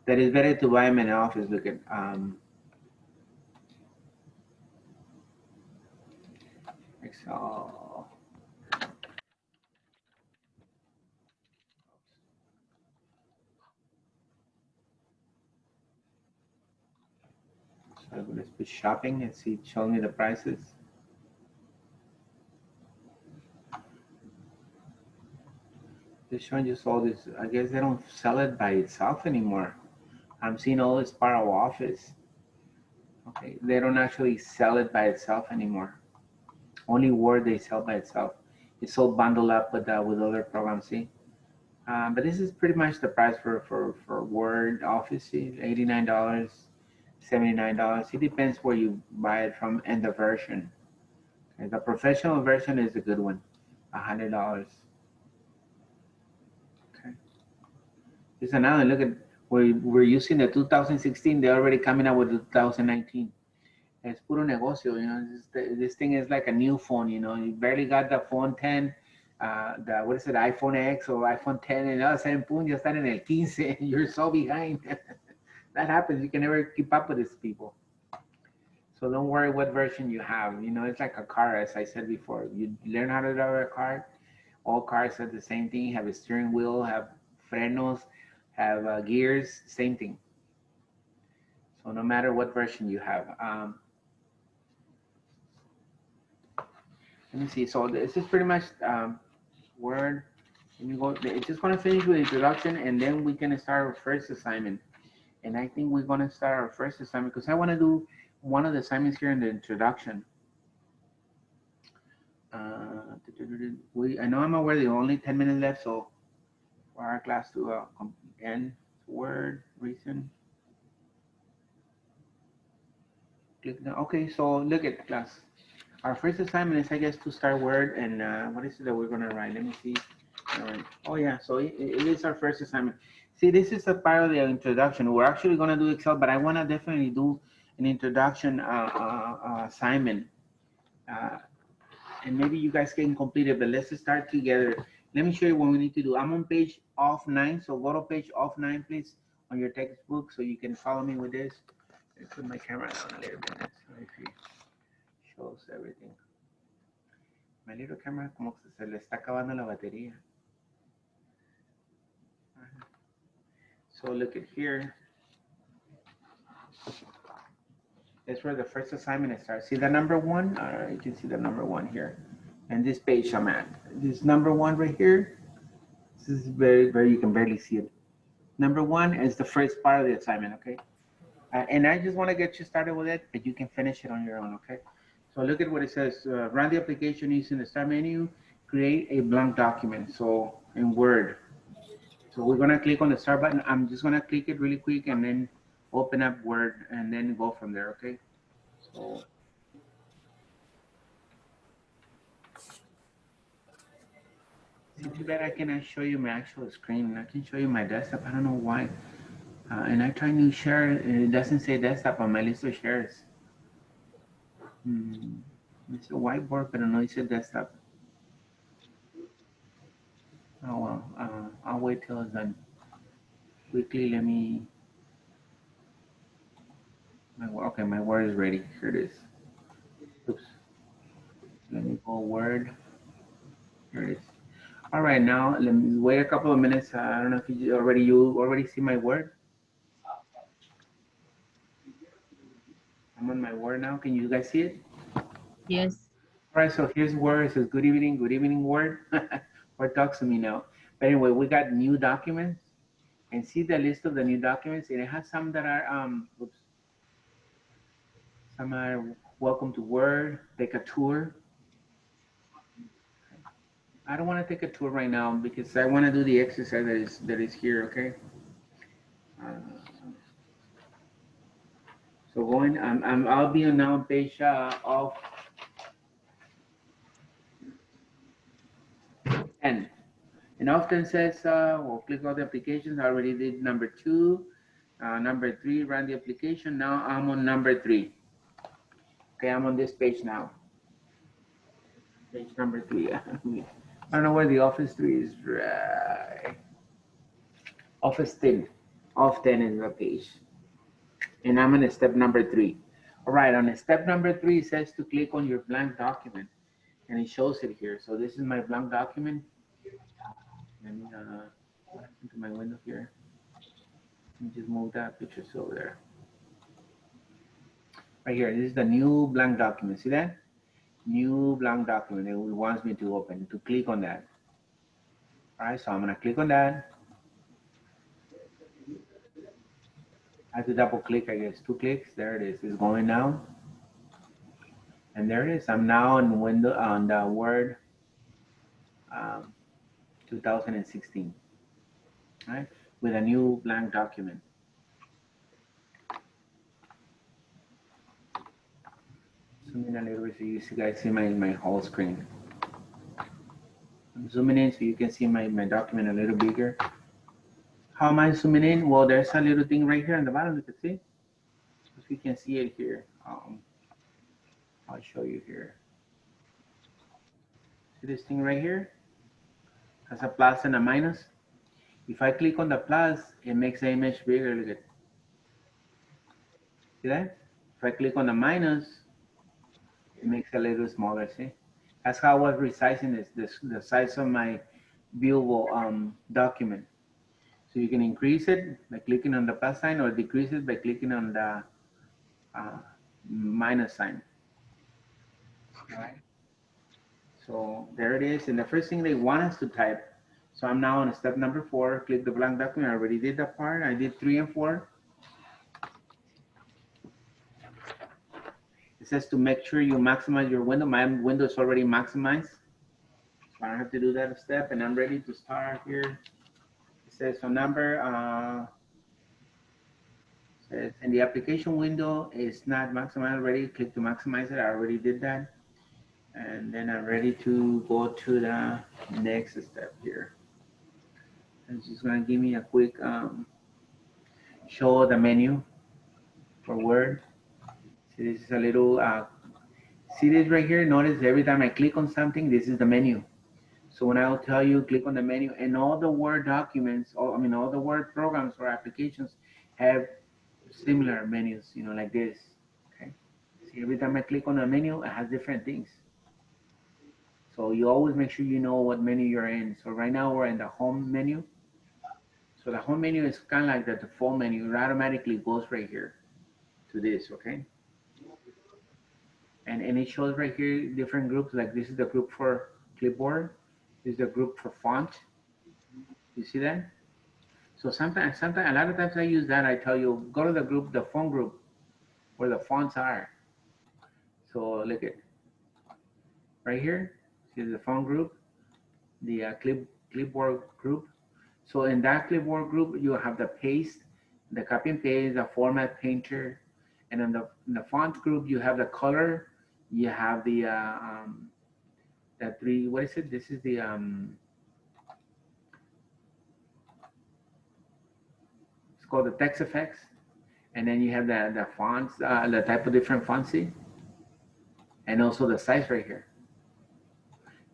A: that is better to buy them in an office. Look at Excel. So let's put shopping and see, show me the prices. They're showing just all this. I guess they don't sell it by itself anymore. I'm seeing all this part of Office. Okay, they don't actually sell it by itself anymore. Only Word they sell by itself. It's all bundled up with other programs. See, but this is pretty much the price for Word Office. See, $89, $79. It depends where you buy it from and the version. Okay, the professional version is a good one, $100. Okay, here's another look at. We're using the 2016. They're already coming out with the 2019. Es puro negocio, you know. This thing is like a new phone, you know. You barely got the phone 10, what is it, iPhone X or iPhone 10, and all of a sudden, boom, you están en el 15. You're so behind. That happens. You can never keep up with these people. So don't worry what version you have. You know, it's like a car, as I said before. You learn how to drive a car. All cars are the same thing. Have a steering wheel, have frenos, have gears, same thing. So no matter what version you have. Let me see. So this is pretty much Word. Let me go. It's just going to finish with the introduction, and then we can start our first assignment. And I think we're going to start our first assignment because I want to do one of the assignments here in the introduction. I know I'm aware there are only 10 minutes left, so for our class to end. Word, reason. Click now. Okay, so look at class. Our first assignment is, I guess, to start Word, and what is it that we're gonna write? Let me see. All right. Oh yeah, so it is our first assignment. See, this is a part of the introduction. We're actually gonna do Excel, but I wanna definitely do an introduction assignment. And maybe you guys can complete it, but let's start together. Let me show you what we need to do. I'm on page off 9, so go to page off 9, please, on your textbook, so you can follow me with this. Let me put my camera down a little bit. So if it shows everything. My little camera como que se le está acabando la batería. So look at here. That's where the first assignment starts. See the number 1? You can see the number 1 here. And this page I'm at. This number 1 right here. This is very, you can barely see it. Number 1 is the first part of the assignment, okay? And I just want to get you started with it, but you can finish it on your own, okay? So look at what it says. Run the application using the start menu, create a blank document. So in Word. So we're gonna click on the start button. I'm just gonna click it really quick and then open up Word and then go from there, okay? So see, too bad I cannot show you my actual screen. I can show you my desktop. I don't know why. And I try to share, it doesn't say desktop on my list of shares. It's a whiteboard, but no dice desktop. Oh well, I'll wait till it's done. Quickly, let me. Okay, my Word is ready. Here it is. Oops. Let me go Word. Here it is. All right, now let me wait a couple of minutes. I don't know if you already see my Word. I'm on my Word now. Can you guys see it?
D: Yes.
A: All right, so here's Word. It says good evening, Word. Word talks to me now. But anyway, we got new documents. And see the list of the new documents. And it has some that are, oops. Some are welcome to Word, take a tour. I don't want to take a tour right now because I want to do the exercise that is here, okay? So going, I'll be on now page of 10. And often says, we'll click on the applications. I already did number 2, number 3, run the application. Now I'm on number 3. Okay, I'm on this page now. Page number 3. I don't know where the office 3 is. Right. Office 10. Off 10 is the page. And I'm on step number 3. All right, on step number 3, it says to click on your blank document. And it shows it here. So this is my blank document. Let me what happened to my window here? Let me just move that picture over there. Right here, this is the new blank document. See that? New blank document. It wants me to open, to click on that. All right, so I'm gonna click on that. I have to double click, I guess, 2 clicks. There it is. It's going now. And there it is. I'm now on window on the Word 2016. All right, with a new blank document. Zoom in a little bit so you guys see my whole screen. I'm zooming in so you can see my document a little bigger. How am I zooming in? Well, there's a little thing right here on the bottom, you can see. If you can see it here, I'll show you here. See this thing right here? Has a plus and a minus. If I click on the plus, it makes the image bigger. Look at it. See that? If I click on the minus, it makes it a little smaller. See? That's how I was resizing the size of my viewable document. So you can increase it by clicking on the plus sign or decrease it by clicking on the minus sign. All right. So there it is. And the first thing they want us to type. So I'm now on step number 4. Click the blank document. I already did that part. I did 3 and 4. It says to make sure you maximize your window. My window is already maximized, so I don't have to do that step, and I'm ready to start here. It says so number, says in the application window is not maximized already. Click to maximize it. I already did that. And then I'm ready to go to the next step here. It's just gonna give me a quick show the menu for Word. See, this is a little, see this right here? Notice every time I click on something, this is the menu. So when I'll tell you, click on the menu, and all the Word documents, all the Word programs or applications have similar menus, you know, like this, okay? See, every time I click on a menu, it has different things. So you always make sure you know what menu you're in. So right now we're in the home menu. So the home menu is kind of like the default menu. It automatically goes right here to this, okay? And it shows right here different groups. Like this is the group for clipboard. This is the group for font. You see that? So sometimes, a lot of times I use that. I tell you, go to the group, the font group, where the fonts are. So look at right here. See the font group, the clipboard group. So in that clipboard group, you have the paste, the copy and paste, the format painter, and in the font group, you have the color, you have the three. What is it? This is the it's called the text effects, and then you have the fonts, the type of different fonts, see, and also the size right here.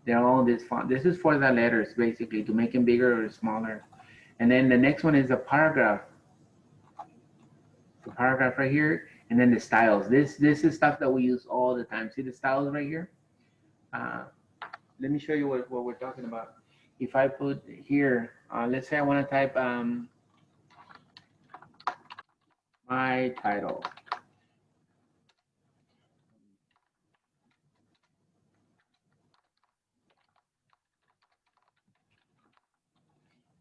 A: They're all this font. This is for the letters, basically, to make them bigger or smaller. And then the next one is the paragraph. The paragraph right here, and then the styles. This is stuff that we use all the time. See the styles right here? Let me show you what we're talking about. If I put here, let's say I want to type my title.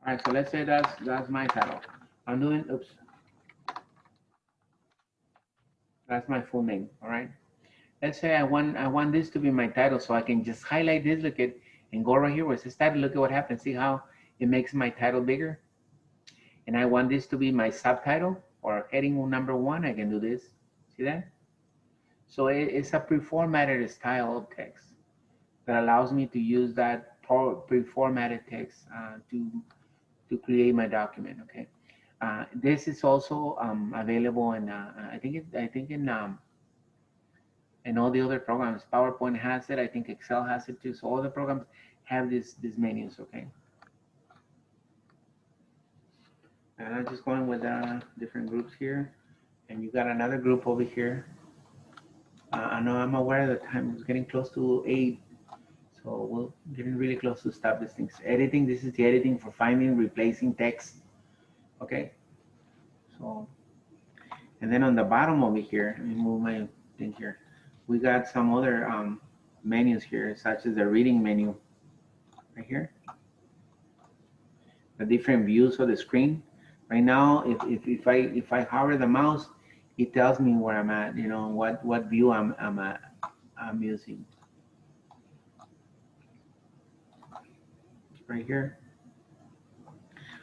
A: All right, so let's say that's my title. I'm doing, oops. That's my full name, all right? Let's say I want this to be my title, so I can just highlight this, look at, and go right here where it says title, look at what happens. See how it makes my title bigger? And I want this to be my subtitle or heading number 1, I can do this. See that? So it's a pre-formatted style of text that allows me to use that pre-formatted text to create my document, okay? This is also available in, I think in all the other programs. PowerPoint has it, I think Excel has it too. So all the programs have these menus, okay? And I'm just going with different groups here. And you got another group over here. I know I'm aware of the time. It's getting close to 8. So we're getting really close to stop these things. Editing, this is the editing for finding, replacing text. Okay. So, and then on the bottom over here, let me move my thing here. We got some other menus here, such as the reading menu right here. The different views of the screen. Right now, if I hover the mouse, it tells me where I'm at, you know, what view I'm using. Right here.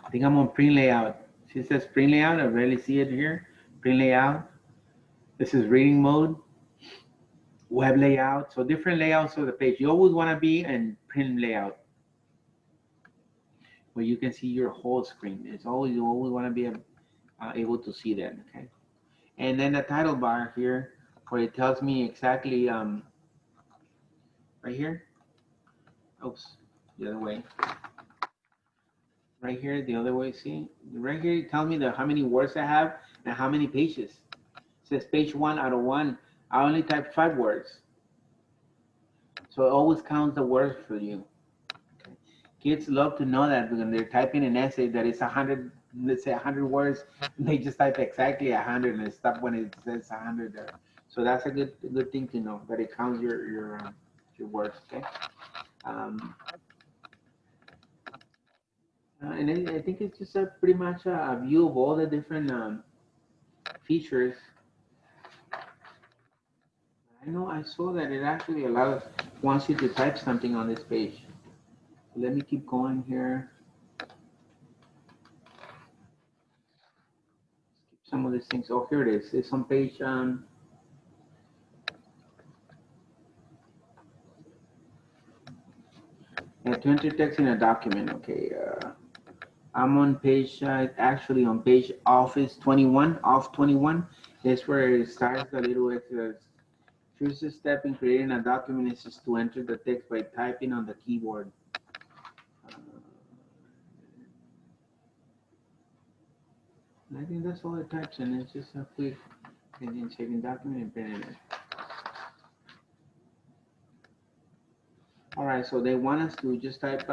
A: I think I'm on print layout. See, it says print layout. I rarely see it here. Print layout. This is reading mode. Web layout. So different layouts of the page. You always want to be in print layout, where you can see your whole screen. You always want to be able to see that. Okay. And then the title bar here, where it tells me exactly right here. Oops, the other way. Right here, the other way. See, right here, it tells me how many words I have and how many pages. It says page 1 out of 1. I only typed 5 words. So it always counts the words for you. Okay. Kids love to know that when they're typing an essay that it's 100, let's say 100 words, they just type exactly 100 and stop when it says 100 there. So that's a good thing to know, that it counts your words. Okay. And I think it's just pretty much a view of all the different features I know I saw that it actually wants you to type something on this page. Let me keep going here. Some of these things. Oh, here it is. It's on page to enter text in a document. Okay. I'm on page, actually on page Office 21, off 21. That's where it starts the little exercise. First step in creating a document is just to enter the text by typing on the keyboard. I think that's all it types in. It's just a quick, and then saving document and printing it. All right, so they want us to just type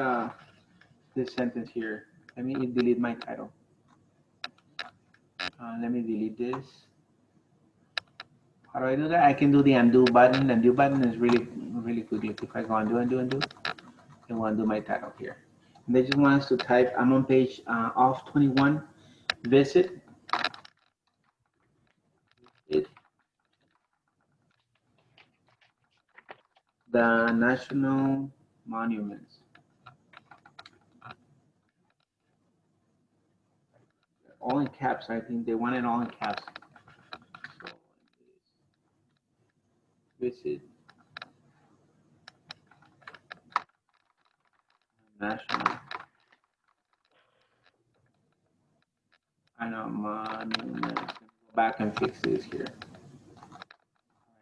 A: this sentence here. Let me delete my title. Let me delete this. How do I do that? I can do the undo button. The undo button is really quickly. If I go undo, it will undo my title here. And they just want us to type, I'm on page off 21, visit the national monuments. All in caps, I think they want it all in caps. So, visit national. I know monuments. Go back and fix this here.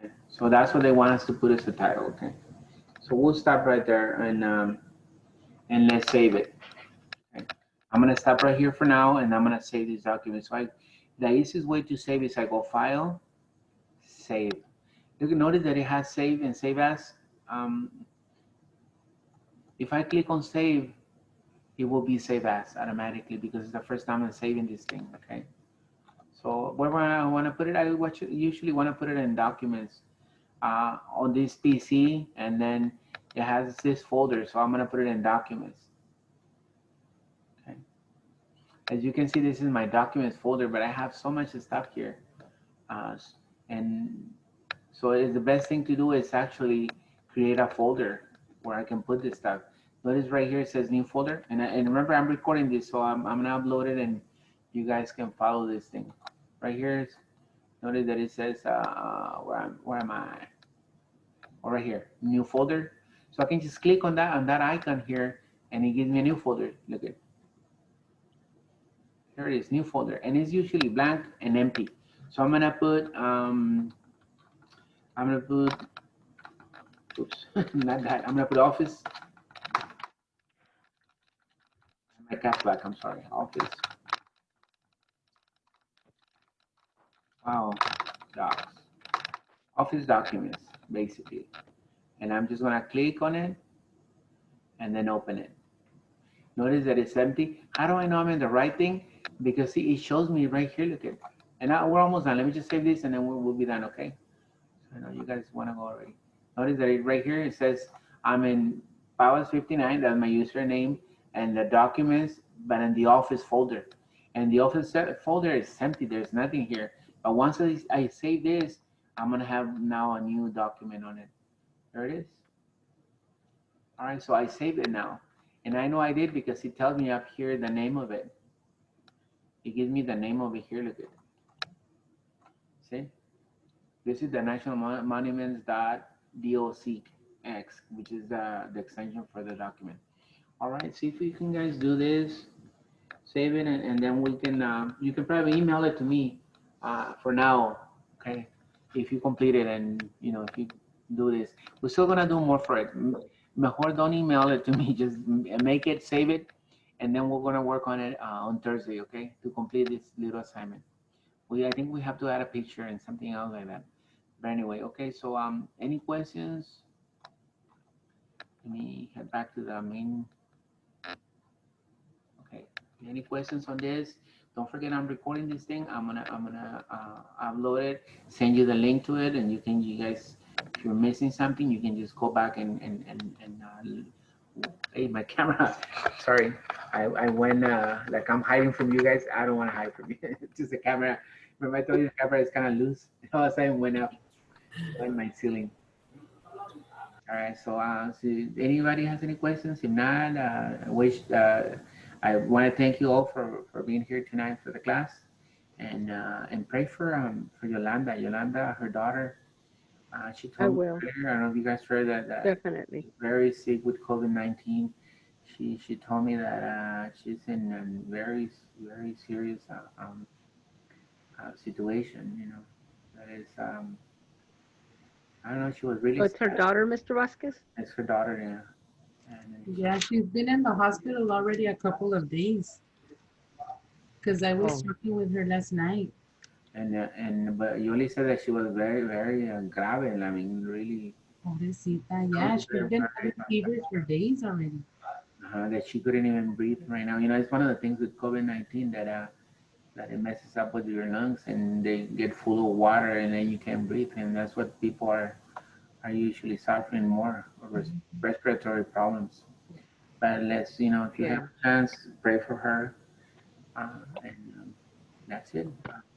A: Okay. So that's what they want us to put as the title. Okay. So we'll stop right there and let's save it. Okay. I'm gonna stop right here for now, and I'm gonna save this document. So the easiest way to save is I go File, Save. You can notice that it has Save and Save As. If I click on Save, it will be Save As automatically because it's the first time I'm saving this thing. Okay. So where I want to put it, I usually want to put it in Documents on this PC, and then it has this folder. So I'm gonna put it in Documents. Okay. As you can see, this is my Documents folder, but I have so much stuff here, and so the best thing to do is actually create a folder where I can put this stuff. Notice right here it says New Folder, and remember I'm recording this, so I'm gonna upload it, and you guys can follow this thing. Right here, notice that it says where am I? Oh, right here, New Folder. So I can just click on that icon here, and it gives me a new folder. Look at here it is, New Folder, and it's usually blank and empty. So I'm gonna put oops, not that. I'm gonna put Office. My caps back. I'm sorry. Office. Wow. Docs. Office documents, basically. And I'm just gonna click on it and then open it. Notice that it's empty. How do I know I'm in the right thing? Because see, it shows me right here. Look at, and now we're almost done. Let me just save this and then we'll be done. Okay. I know you guys want to go already. Notice that it right here, it says I'm in Powers 59, that's my username, and the documents, but in the Office folder. And the Office folder is empty, there's nothing here. But once I save this, I'm gonna have now a new document on it. There it is. All right, so I saved it now. And I know I did because it tells me up here the name of it. It gives me the name of it here, look at it. See? This is the National Monuments.docx, which is the extension for the document. All right, see if you can guys do this, save it, and then we can, you can probably email it to me for now, okay? If you complete it and, you know, if you do this. We're still gonna do more for it. Mejor don't email it to me, just make it, save it, and then we're gonna work on it on Thursday, okay? To complete this little assignment. I think we have to add a picture and something else like that. But anyway, okay, so any questions? Let me head back to the main. Okay, any questions on this? Don't forget I'm recording this thing. I'm gonna upload it, send you the link to it, and you guys, if you're missing something, you can just go back and hey, my camera, sorry, I went like I'm hiding from you guys. I don't want to hide from you. It's just the camera. Remember I told you the camera is kind of loose. All of a sudden went up. in my ceiling. All right, so anybody has any questions? If not, I want to thank you all for being here tonight for the class, and pray for Yolanda. Yolanda, her daughter, she
F: I
A: told me
F: will,
A: earlier, I don't know if you guys heard that
F: definitely.
A: she's very sick with COVID-19. She told me that she's in a very serious situation. You know, that is I don't know. She was really
F: Oh, it's her
A: sad.
F: daughter, Mr. Vasquez?
A: It's her daughter, yeah. And
B: Yeah, she's been in the hospital already a couple of days. Because I was
F: Oh.
B: talking with her last night.
A: but Yoli said that she was very grave. I mean, really,
B: Pobrecita, yeah, she's been having fevers for days already.
A: that she couldn't even breathe right now. You know, it's one of the things with COVID-19 that it messes up with your lungs and they get full of water and then you can't breathe, and that's what people are usually suffering more of respiratory problems. But let's, you know, if you have
F: Yeah.
A: a chance, pray for her, and that's it.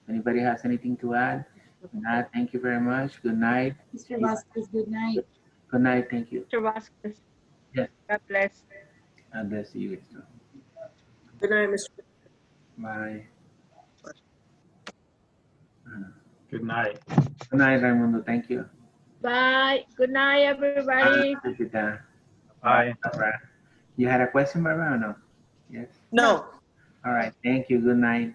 A: Anybody has anything to add? Nah, thank you very much. Good night.
B: Mr. Vasquez, good night.
A: Good night. Thank you.
D: Mr. Vasquez.
A: Yes.
D: God bless.
A: God bless you guys too.
G: Good night, Mr.
A: Bye.
H: Good night.
A: Good night, Raimundo. Thank you.
D: Bye. Good night, everybody.
A: Thank you, Dan.
H: Bye.
A: Barbara. You had a question, Barbara, or no? Yes.
G: No.
A: All right. Thank you. Good night.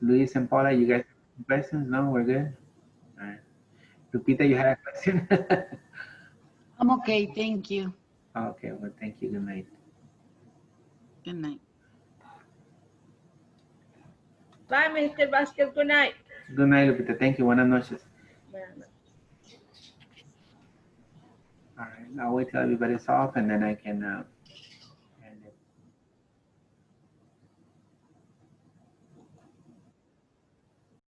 A: Luis and Paula, you guys have questions? No, we're good. All right. Lupita, you had a question?
I: I'm okay, thank you.
A: Okay. Well, thank you. Good night.
I: Good night.
D: Bye, Mr. Vasquez. Good night.
A: Good night, Lupita. Thank you. Buenas noches. All right. I'll wait till everybody's off and then I can